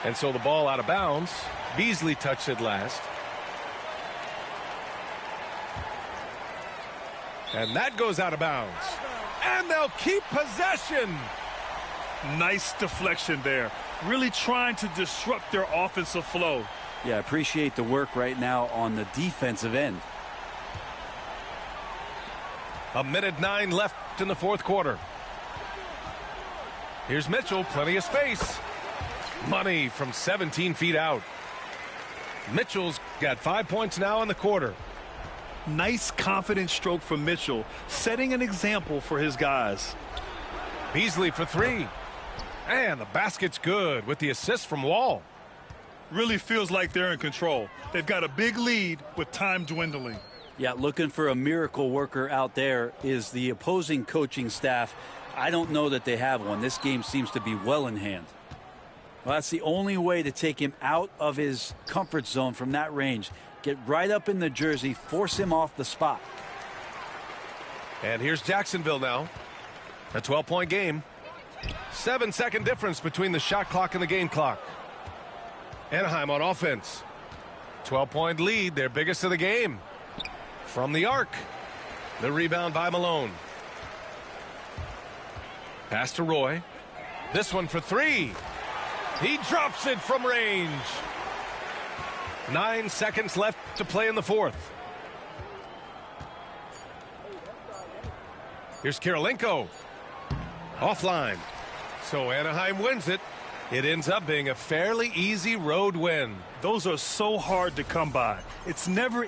And so the ball out of bounds. Beasley touched it last. And that goes out of bounds. And they'll keep possession. Nice deflection there. Really trying to disrupt their offensive flow. Yeah, appreciate the work right now on the defensive end. 1:09 left in the fourth quarter. Here's Mitchell, plenty of space. Money from 17 feet out. Mitchell's got 5 points now in the quarter. Nice confident stroke from Mitchell, setting an example for his guys. Beasley for three. And the basket's good with the assist from Wall. Really feels like they're in control. They've got a big lead with time dwindling. Yeah, looking for a miracle worker out there is the opposing coaching staff. I don't know that they have one. This game seems to be well in hand. Well, that's the only way to take him out of his comfort zone from that range. Get right up in the jersey, force him off the spot. And here's Jacksonville now. A 12-point game. 7-second difference between the shot clock and the game clock. Anaheim on offense. 12-point lead, their biggest of the game. From the arc. The rebound by Malone. Pass to Roy. This one for three. He drops it from range. 9 seconds left to play in the fourth. Here's Kirilenko. Offline. So Anaheim wins it. It ends up being a fairly easy road win. Those are so hard to come by. It's never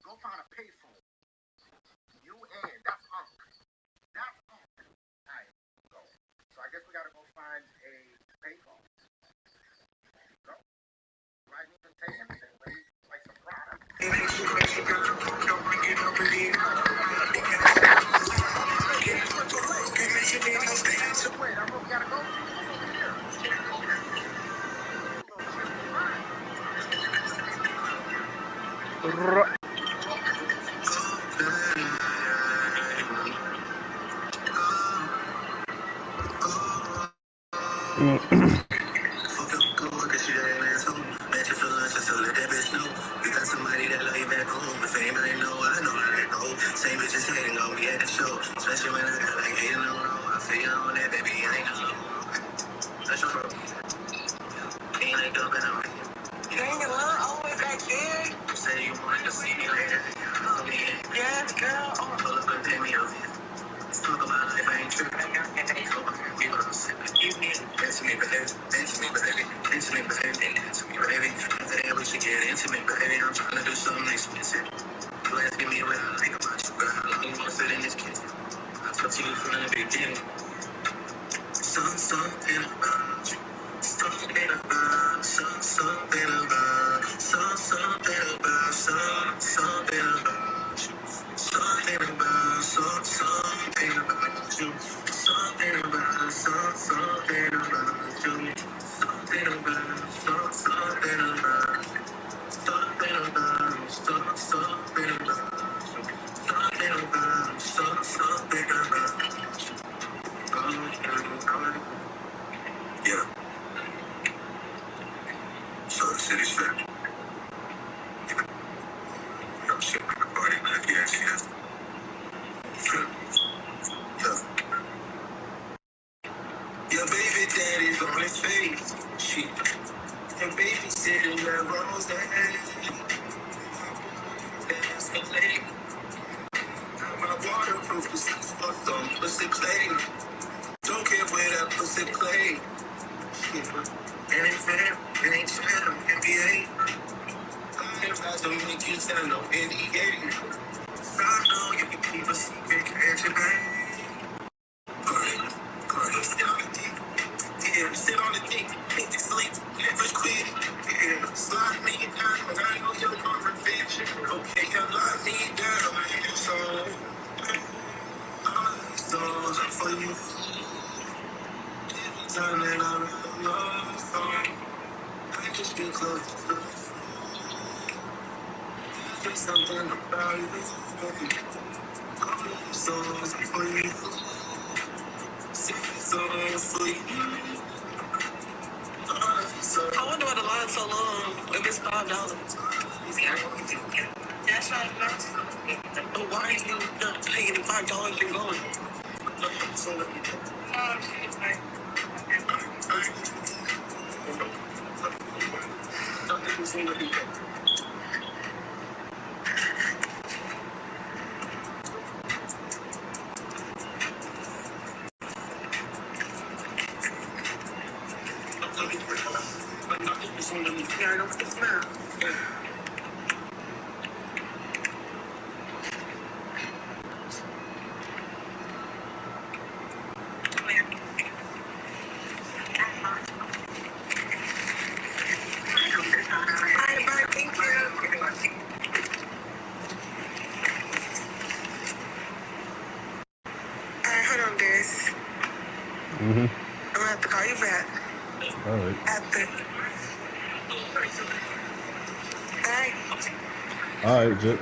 Go find a payphone. You and that's Unc. That's Unc. All right, go. So I guess we gotta go find a payphone. Go. Right, you can take everything, like some product. Wait, I know we gotta go. It's over here. Same bitches hating on me at the show. Especially when I got like 8 in a row. I figure on that, baby, I ain't alone. That's your bro. Ain't like up and I'm dang it, love, all the way back there. You say you wanted to see me later. Call me in. Yes, girl. Oh, pull up and pay me up. Let's talk about life, I ain't tripping. So you know what I'm saying? Dance to me, baby. Dance to me, baby. Dance to me, baby. Dance to me, baby. After that, we should get intimate, baby. I'm trying to do something explicit. You asking me what I like about you, girl. How long you want to sit in this kiss? I talk to you from a big deal. Something about you. Something about, something about, something about, something about you. Something about, something about you. Something about, something about you. Something about, something about. Something about, something about you. Something about, something about you. Yeah, so the city's fair. I'm sitting at the party back here, yes. Yeah. Your baby daddy's on his face. She and baby sitting there rose that's the lady. Now my waterproof is fucked on pussy play. Don't care where that pussy play. It ain't fair, it ain't fair, I'm NBA. I ain't about to make you stand no NBA. I know you can keep a secret, can't you, babe? Sit on the dick. Yeah, sit on the dick. Make you sleep. Never quit. Yeah, slide me down. I know you're on revenge. Okay, you lock me down. And so, all these songs are for you. Every time that I write a love song, I just get close to you. There's something about you. All of these songs are for you. Sing these songs for you. I wonder why the line's so long. If it's $5. That's not enough. But why are you not paying the $5 and going? Hold on, Darius. I'm gonna have to call you back. All right. After. Bye. All right, Jip.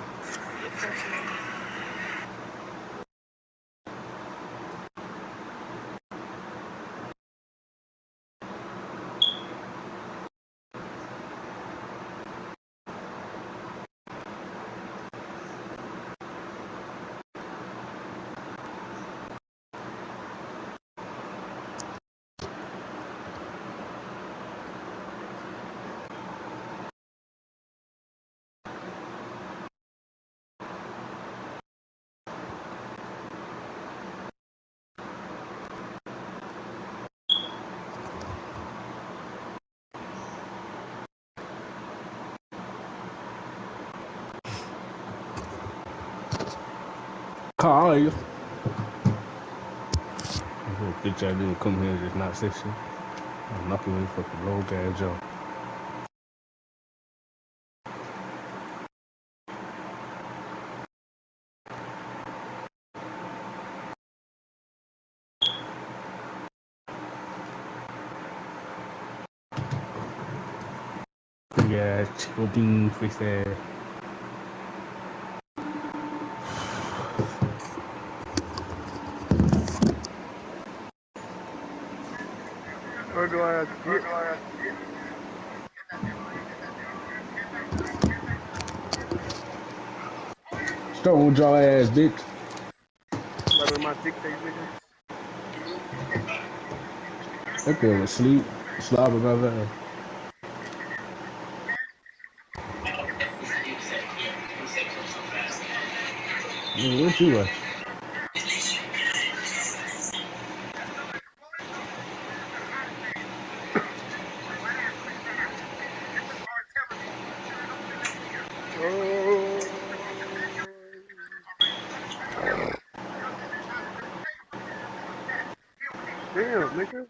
How are you? Bitch, I didn't come here and just not say shit. I'm knocking your fucking low ass jaw. Yeah, chickle bean face ass. What do I have to get? Stone jaw ass bitch. Letting my dictate, nigga. That girl was sleep. Slobbing my ass. Nigga, what you like? Oh. Damn, nigga.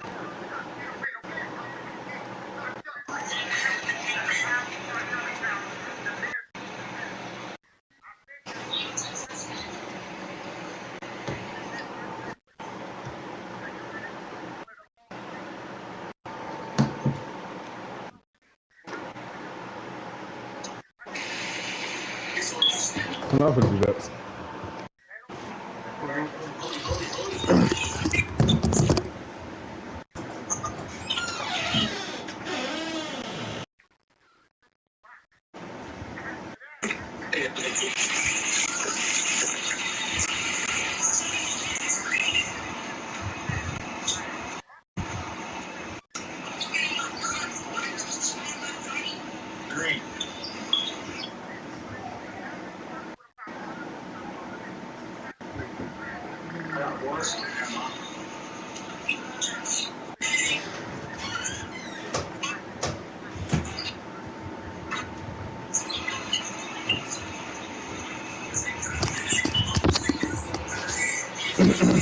Come on, put you up. Green. I got water.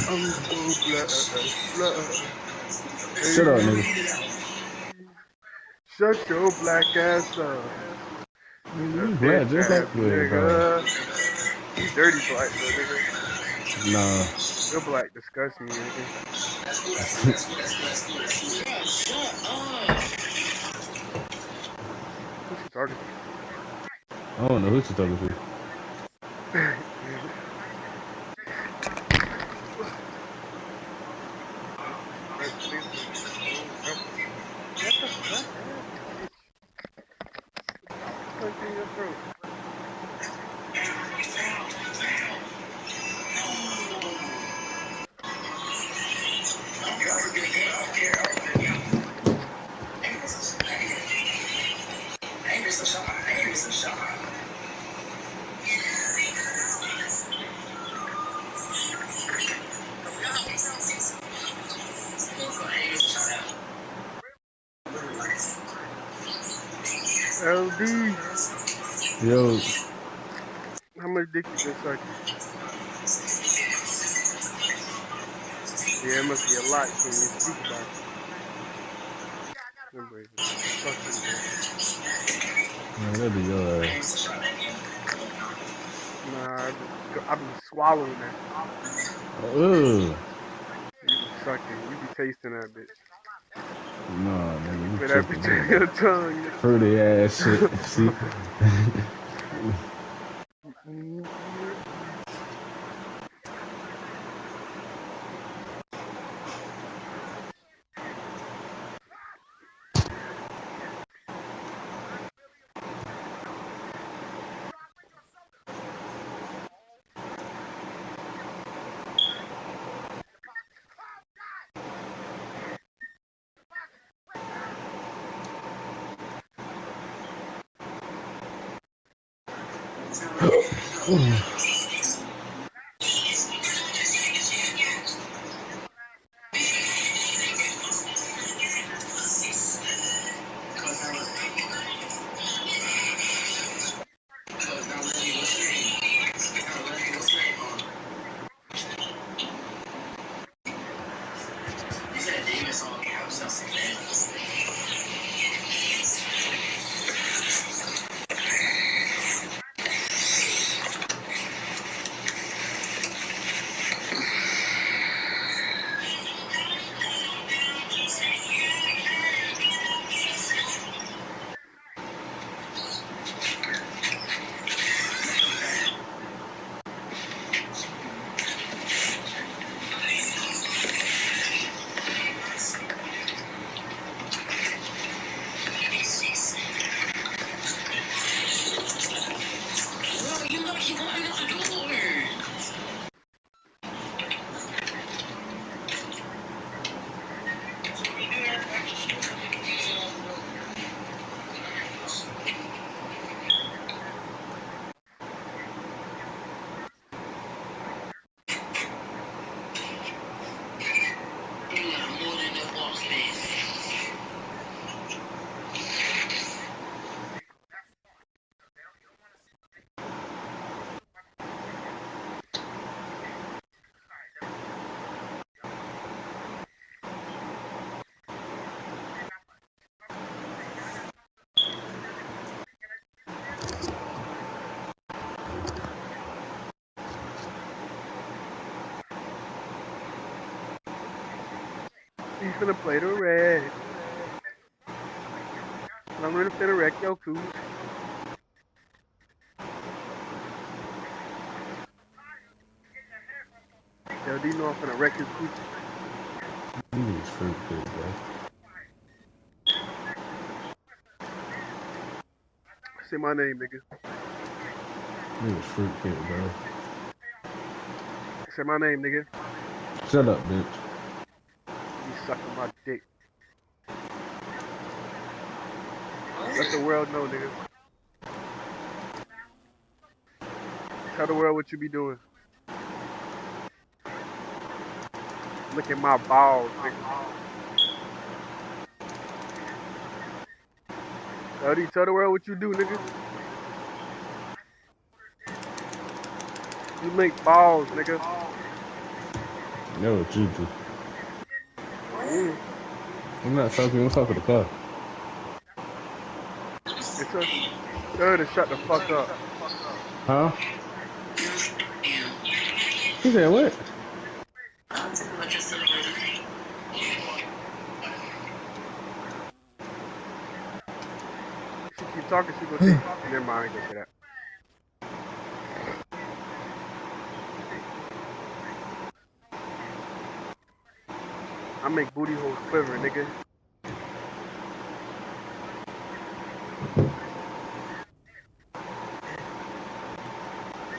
I'm so blessed. Shut up, Hey, nigga. shut your black ass up. Nigga, A you black bitch just ass like me, dog. nigga. You dirty black though, nigga. Nah. Your black disgusts me, nigga. That's cool. That's cool. That's cool. That's cool. That's cool. That's cool. God, shut up. Who's she talking I don't know who you talking to. to? Red Blazer stole ever. Shut the fuck up, bitch. Punch in your throat. LD, Yo. how much dick you been sucking? Yeah, it must be a lot. You can't even speak about it. Them boys is sucking dick. Man, that'd be your ass. Nah, I be swallowing that. Ugh. You be sucking. You be tasting that bitch. Nah, You nigga, you put that tripping. bitch on your tongue, Fruity ass shit. See? nigga. He's finna play the red. I'm ready to finna wreck your cool. Yo, do you know I'm finna wreck his coochie? You need fruit kid, bro. Say my name, nigga. You need fruit kid, bro. Say my name, nigga. Shut up, bitch. You sucking my dick. Let the world know, nigga. Tell the world what you be doing. Look at my balls, nigga. LD, tell the world what you do, nigga. You make balls, nigga. Know what you do. I'm not talking. I'm talking to the car. Tell her to shut the fuck up. Huh? He said what? She keep talking, she gonna say, never mind, I ain't gonna say that. I make booty holes quiver, nigga.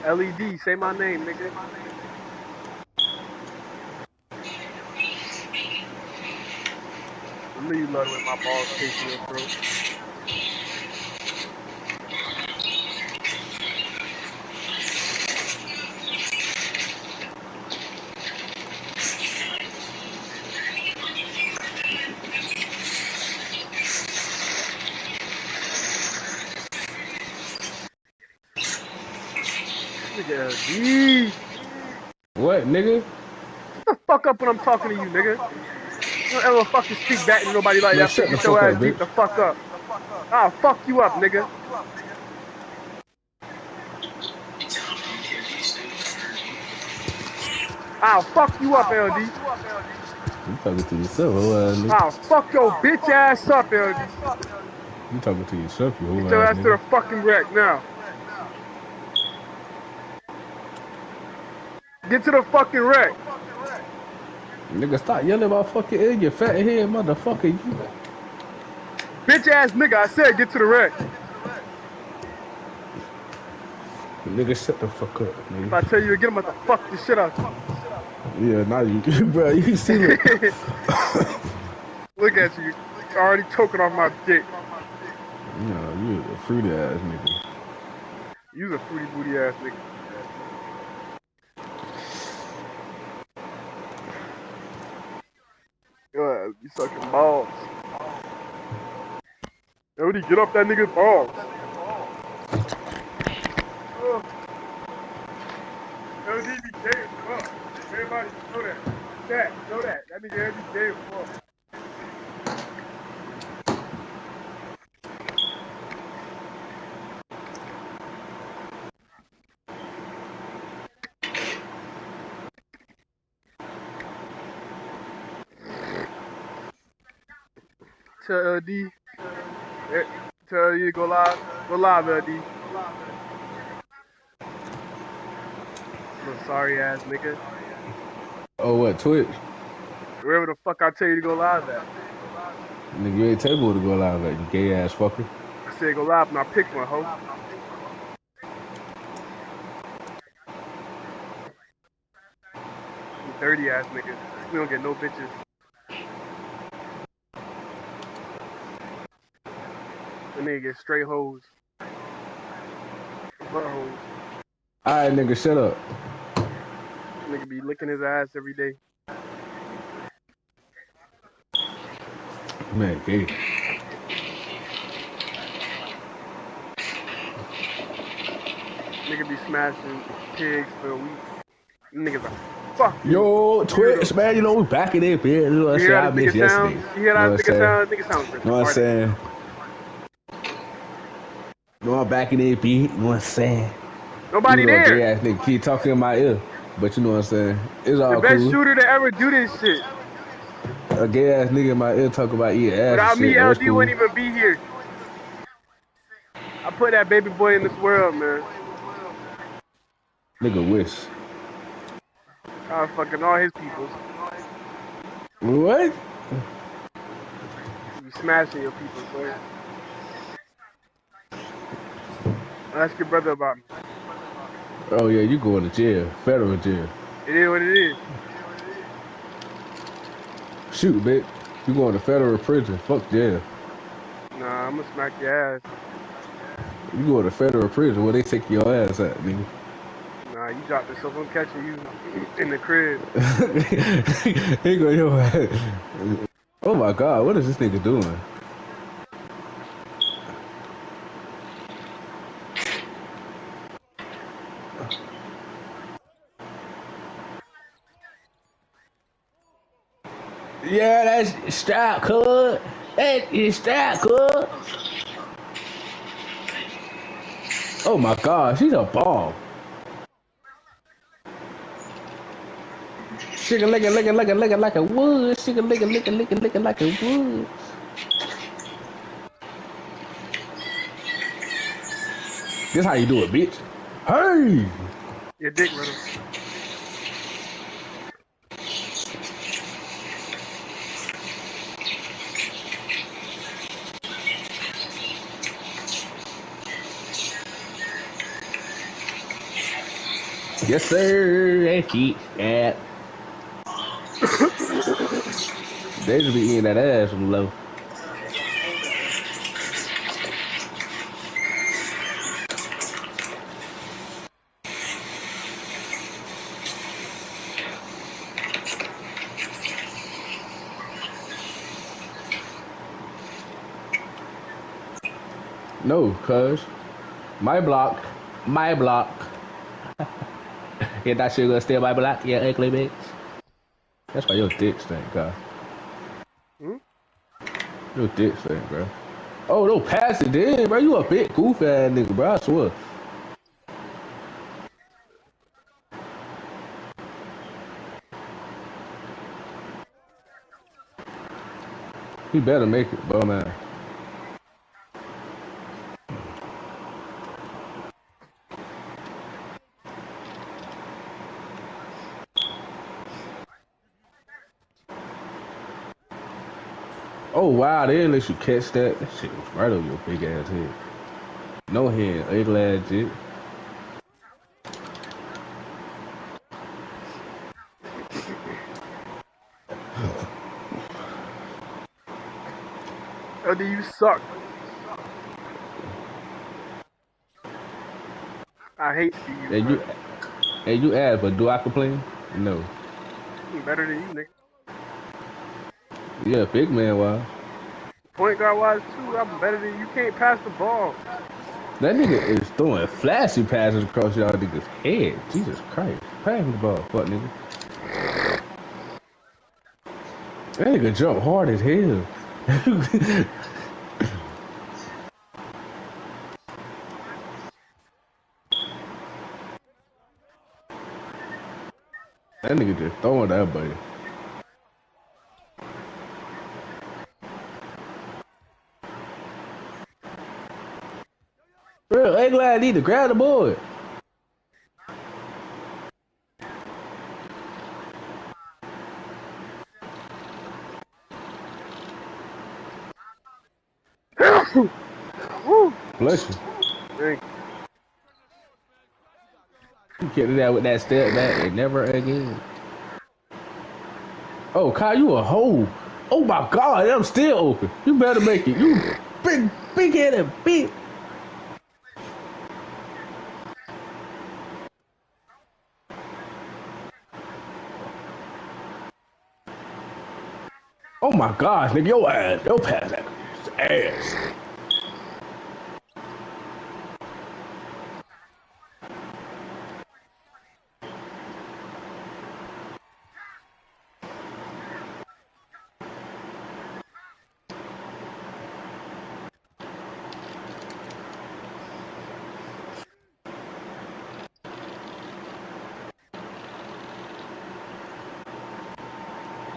LED, say my name, nigga. I know you love it when my balls taste in your throat. Nigga LD. What, nigga? Shut the fuck up when I'm talking to you, nigga. You don't ever fucking speak back to nobody like Man, that. shut the Get your fuck ass up, beat bitch. the fuck up. I'll fuck you up, nigga. I'll fuck you up, LD. You talking to yourself, whole ass nigga. I'll fuck your bitch ass up, LD. You talking to yourself, you whole Get your ass ass to the nigga. fucking wreck now. Get to the fucking wreck. Nigga, stop yelling about fucking egg, you fat head motherfucker. You. Bitch ass nigga, I said get to the wreck. Nigga, shut the fuck up, nigga. If I tell you again, I'm about to fuck the shit out you. Yeah, now you, bro, you see, look. Look at you. Already choking off my dick. No, you a fruity ass nigga. You's a fruity booty ass nigga. You sucking balls. Jody, get up that nigga's balls. LD be gay as fuck. Everybody know that. Chat, know that. That nigga LD gay as fuck. Tell LD. Tell you to go live. Go live, LD. Little sorry ass nigga. Oh, what, Twitch? Wherever the fuck I tell you to go live at. Nigga, you ain't table to go live at, you gay ass fucker. I said go live and I picked one, ho. You dirty ass nigga. We don't get no bitches. The nigga get straight hoes. Butt hoes. Alright, nigga, shut up. Nigga be licking his ass every day. Man, gay. Nigga be smashing pigs for a week. Niggas are fucking Yo, Twitch, beautiful. man, you know, we back in there, bitch. You know what I'm You hear saying? how I this missed nigga sound? yesterday. You hear how this nigga sound? Nigga sounds You know what I'm saying? You know, I'm back in there, bitch. You know what I'm saying? Nobody Even though a there. gay ass nigga keep talking in my ear. But you know what I'm saying? It's The all best cool. shooter to ever do this shit. a gay ass nigga in my ear talk about eating ass and Without me, shit. That's LD cool. wouldn't even be here. I put that baby boy in this world, man. Nigga wish. Fucking all his peoples. What? You be smashing your peoples, boy. Ask your brother about me. Oh yeah, you going to jail, federal jail. It is what it is. Shoot, bitch. You going to federal prison? Fuck jail. Nah, I'm gonna smack your ass. You going to federal prison where they take your ass at, nigga. Nah, you dropped this, so I'm catching you in the crib. Here go your ass. Oh my God, what is this nigga doing? Yeah, that's strap, cuz. That is strap, cuz. Oh my God, she's a bomb. Shigga licka like a wood. Shigga licka like a wood. This how you do it, bitch. Hey! Your dick little. Yes, sir. That cheat. Yeah. They just be eating that ass from low. No, cuz. My block. My block. Yeah, that shit gonna steal my block, yeah, ugly bitch. That's why your dick stink, cuz. Your dick stink, bro. Oh, no, pass it in, bro. You a big goof ass nigga, bro. I swear. He better make it, bro, man. Oh, wow, they didn't let you catch that. That shit was right over your big ass head. No hand, ugly ass shit. LD, you suck. I hate you, man. And you asked, but do I complain? No. I'm better than you, nigga. Yeah, big man wise. Point guard wise too, I'm better than you. You can't pass the ball. That nigga is throwing flashy passes across y'all niggas' head. Jesus Christ. Pass me the ball, fuck nigga. That nigga jump hard as hell. That nigga just throwing that buddy. Bro, ain't glad I need to grab the board. Bless you. Thank you. You kept it out with that step back and never again. Oh, Kyle, you a hoe. Oh my God, I'm still open. You better make it. You big headed bitch. Oh my gosh, nigga, your ass, your pass that ass.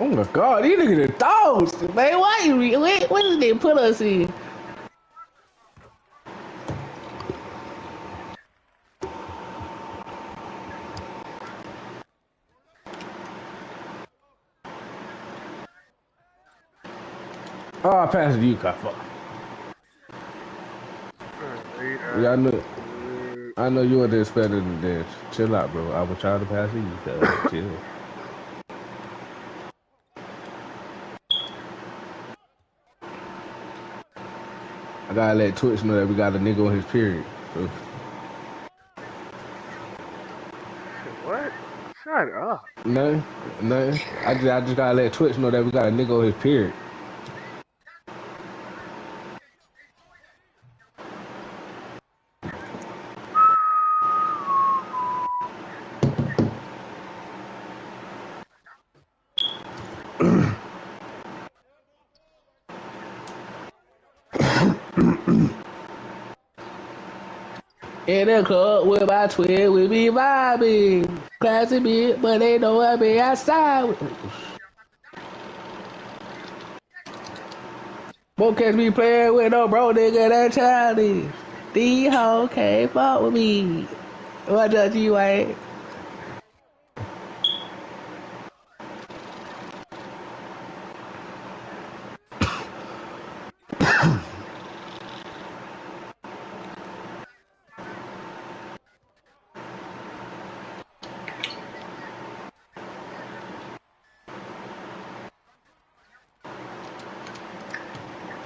Oh my God, these niggas are dogs, man. Why you? What did they put us in? Oh, I passed the Yktfv. Yeah, I know you want this better than this. Chill out, bro. I was trying to pass the Yktfv. Chill. I gotta let Twitch know that we got a nigga on his period. So. What? Shut up. Nothing. I just gotta let Twitch know that we got a nigga on his period. In the club with my twin, we be vibing. Classy bit, but they know I be outside. Won't catch me playing with no bro nigga that childish. These hoes can't fuck with me. What does you ain't?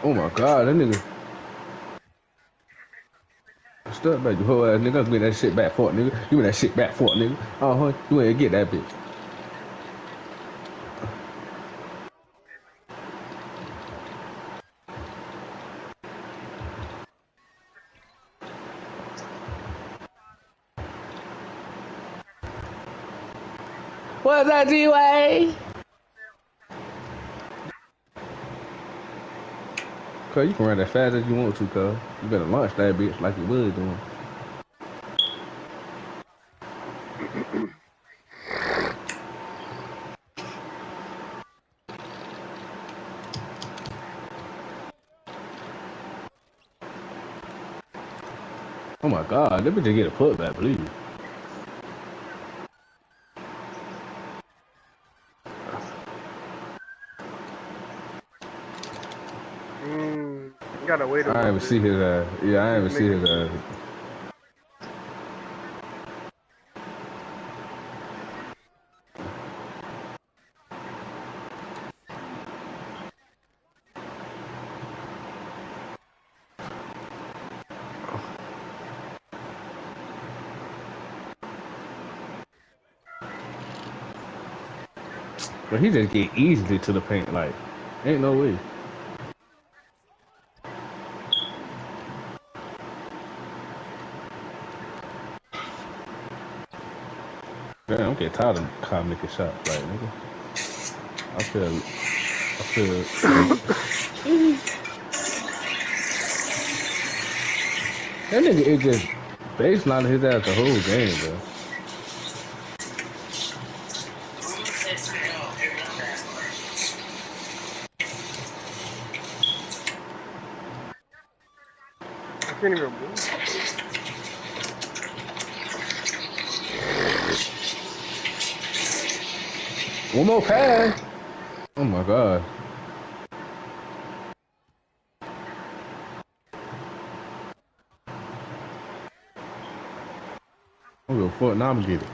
Oh my God, that nigga. Stuck back, you whole ass nigga. Give me that shit back for it, nigga. Give me that shit back for it, nigga. You ain't get that bitch. What's that, G-Way? Cuz you can run as fast as you want to, cuz. You better launch that bitch like you was doing. Oh my God, let me just get a putback, please. You gotta wait a I little ain't even bit. see his ass. Yeah, I ain't even see his ass. But he just get easily to the paint, like, ain't no way. Damn, I'm getting tired of Kyle making shots, like, nigga. I feel. That nigga is just baselining his ass the whole game, bro. I can't even move. One more pass. Oh my God. I'm gonna fuck now. I'm gonna get it.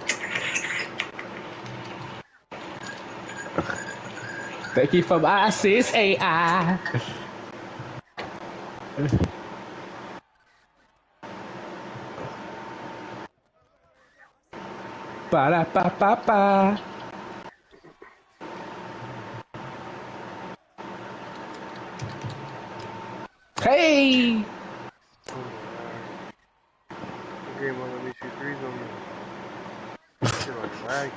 Thank you for my assist, AI. Ba-da-ba-ba-ba. Hey! Oh my God. The game won't let me shoot threes no more. Shit like laggy.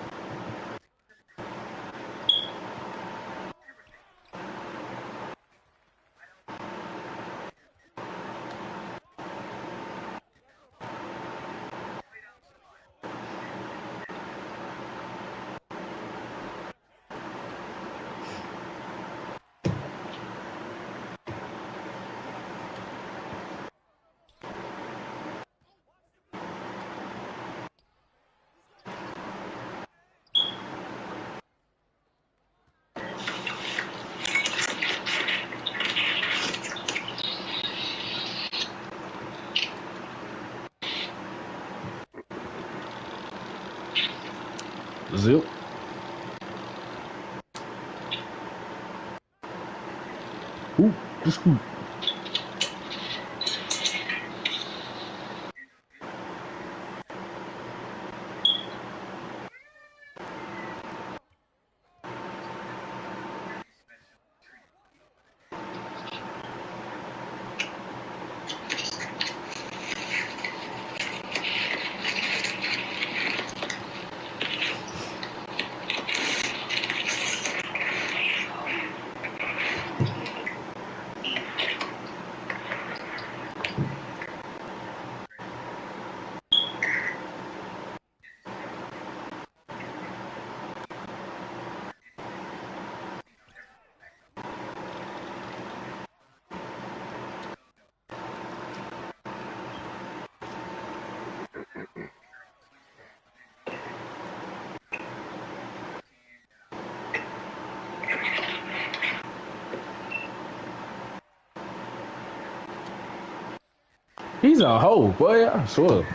Zip. Ooh, just scoop. He's a hoe, boy, I swear.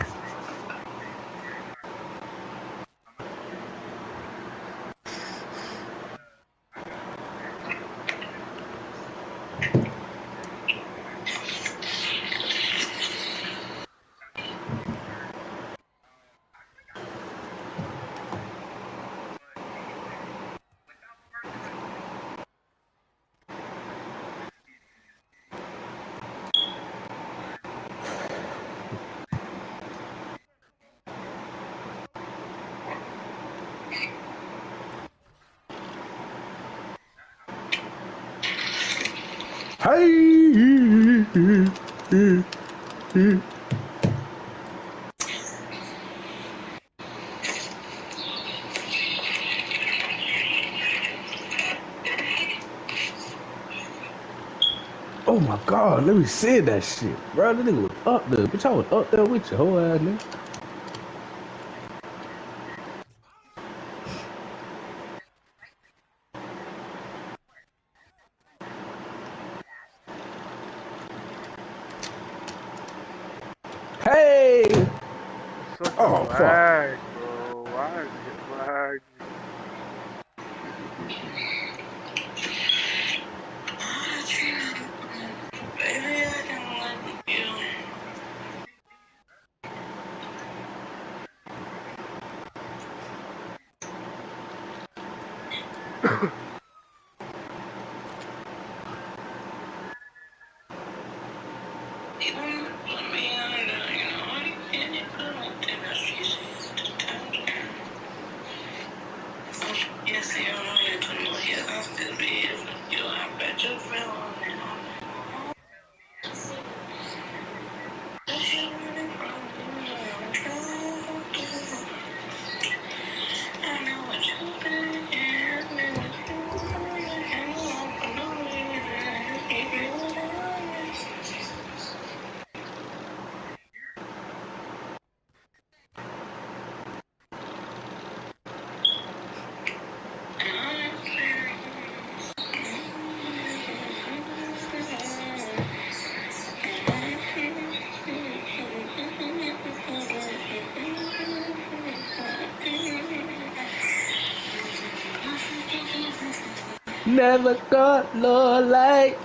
Hey! Oh my God, let me see that shit, bro. That nigga was up there. Bitch, I was up there with your whole ass, nigga. Hey! Such a Oh, fuck. lag, bro. Why is it lag? Baby, I can love you. You wanna put me under, you know, you can't think that she says to touch her. Yes, you know you can look, yes, I'll still be here for you. I bet you feel on it. I know what you've been, yeah, I know what you've been, and I want to know it, if you want to know it. Never got no light.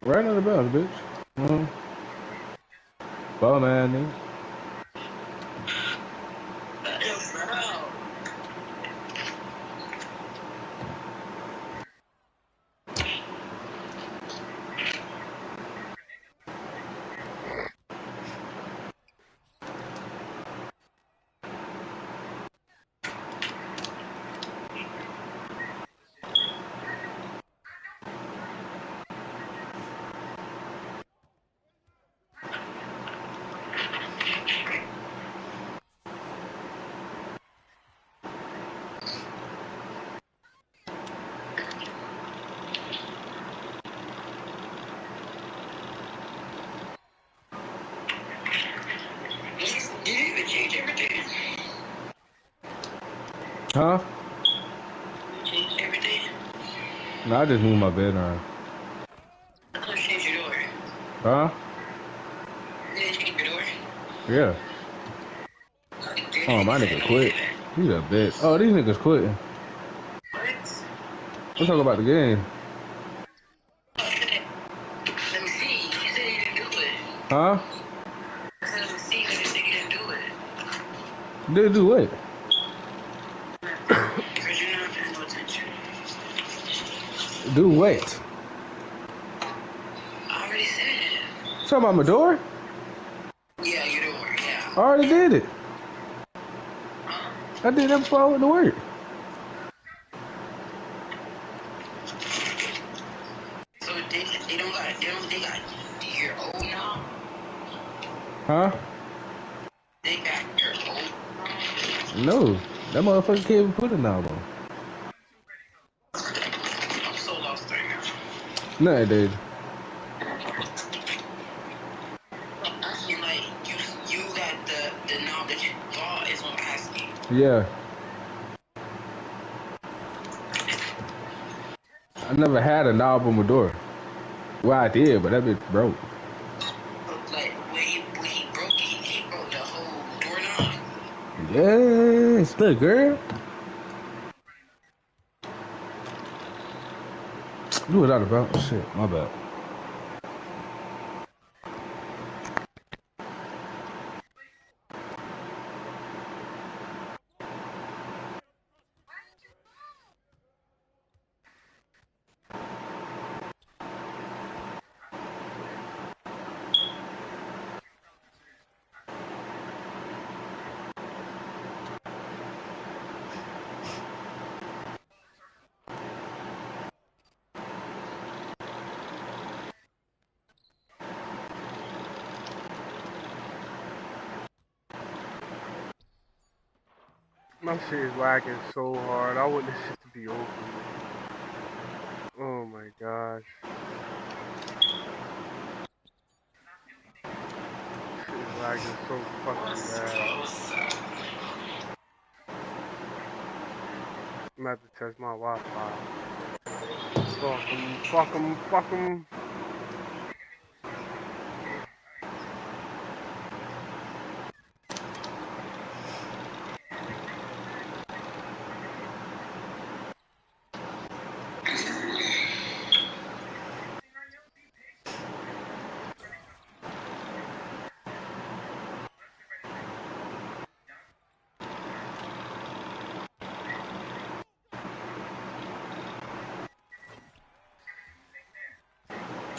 Right on the bounce, bitch. Bum man, nigga. Did you even change everything? Huh? Change everything? No, I just moved my bed around. I could change your Huh? Yeah. Oh, my nigga quit. He's a bitch. Oh, these niggas quitting. We're talking about the game. Let me see. You said you didn't do it. Huh? Let me see. You said you didn't do it. Didn't do what? Because you're not paying no attention. Do what? I already said it. Talking about my door? Yeah, your door, yeah. I already did it. I did that before I went to work. So they got your old now? Huh? They got your old. No. That motherfucker can't even put a knob on. I'm so lost right now. Nothing, dude. I mean, like, you got the knob that you bought is what I'm asking. Yeah. I never had a knob on my door. Well, I did, but that bitch broke. Like, when he broke it, he broke the whole doorknob. Yes. Look, girl. You was out of bounds. Shit, my bad. My shit is lagging so hard. I want this shit to be over. Oh my gosh. Shit is lagging so fucking bad. I'm gonna have to test my Wi-Fi. Fuck 'em, fuck 'em, fuck 'em.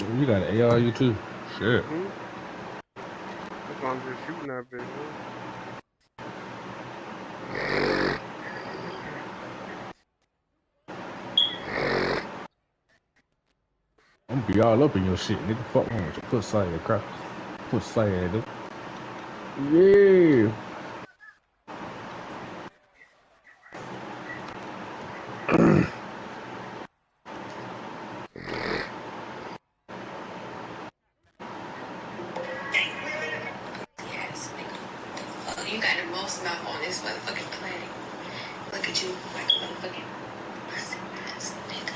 You got an AR, you too? Shit. That's why I'm just shooting that bitch, huh? I'm gonna be all up in your shit, nigga. Fuck one with your foot side crap. Foot side, dude. Yeah. Yes, nigga. Oh, you got the most mouth on this motherfucking planet. Look at you like a motherfucking pussy ass nigga.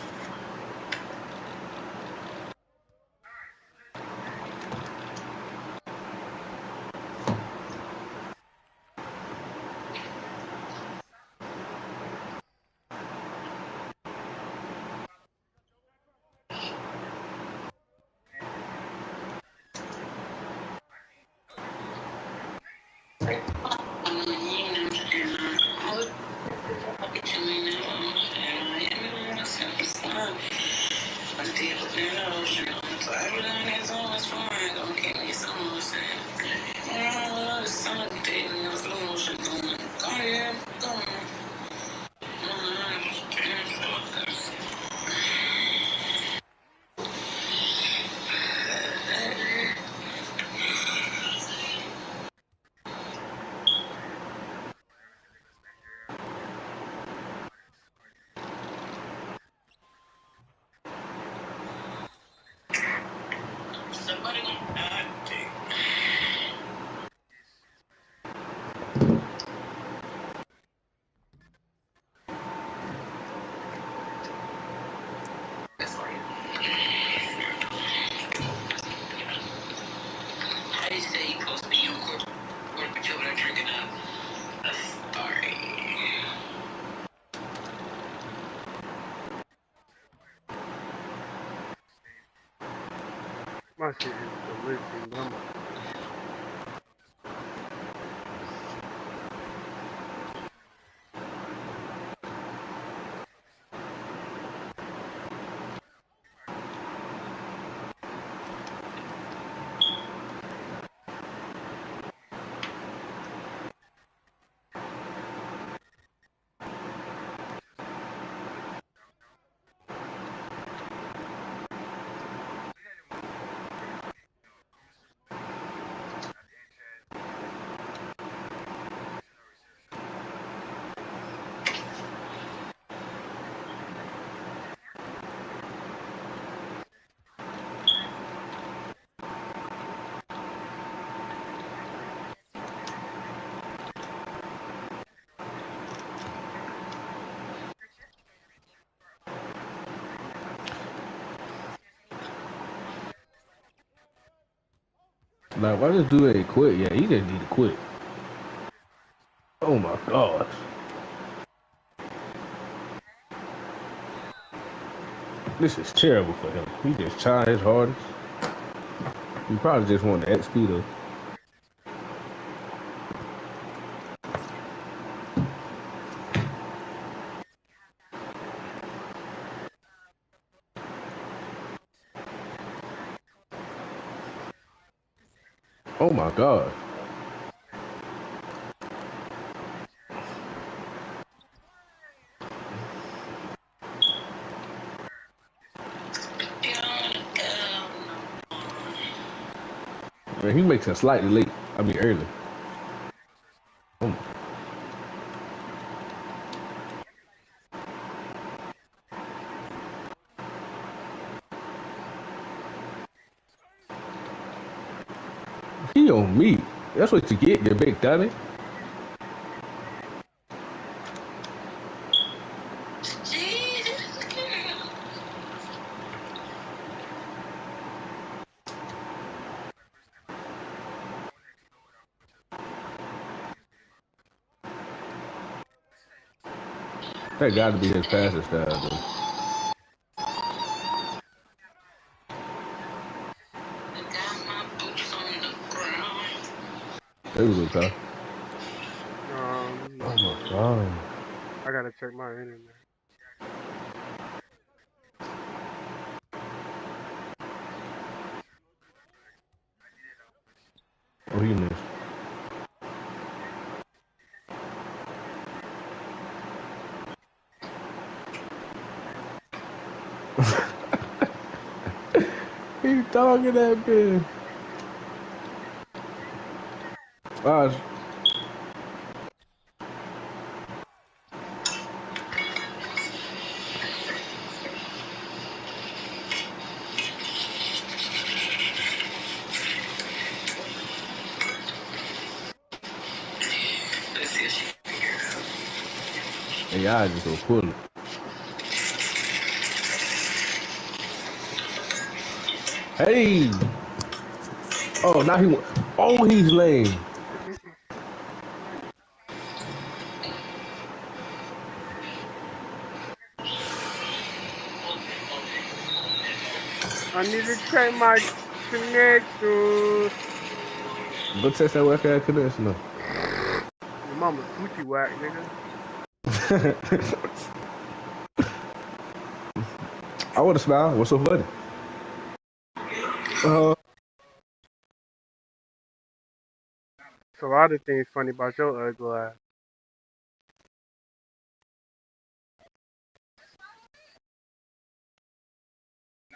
You ain't know, and I'll get you in there. My shit is glitching, but I'm about to. Like, why this dude ain't quit yet? He just need to quit. Oh my gosh. This is terrible for him. He just tried his hardest. He probably just want the XP though. Oh my god. Man, he makes it slightly late. I mean early. Oh. He on me. That's what you get, you big dummy. That got to be his passing style, though. There we go, Kyle. Oh my god. I gotta check my internet. Oh, he missed. He dogging that bitch. Gosh. Hey, I just go pull it. Hey! Oh, now he went. Oh, he's lame. I need to check my connection. Go test that Wi-Fi connection though. Your mama's coochie whack, nigga. I would have smiled. What's so funny? It's a lot of things funny about your ugly ass.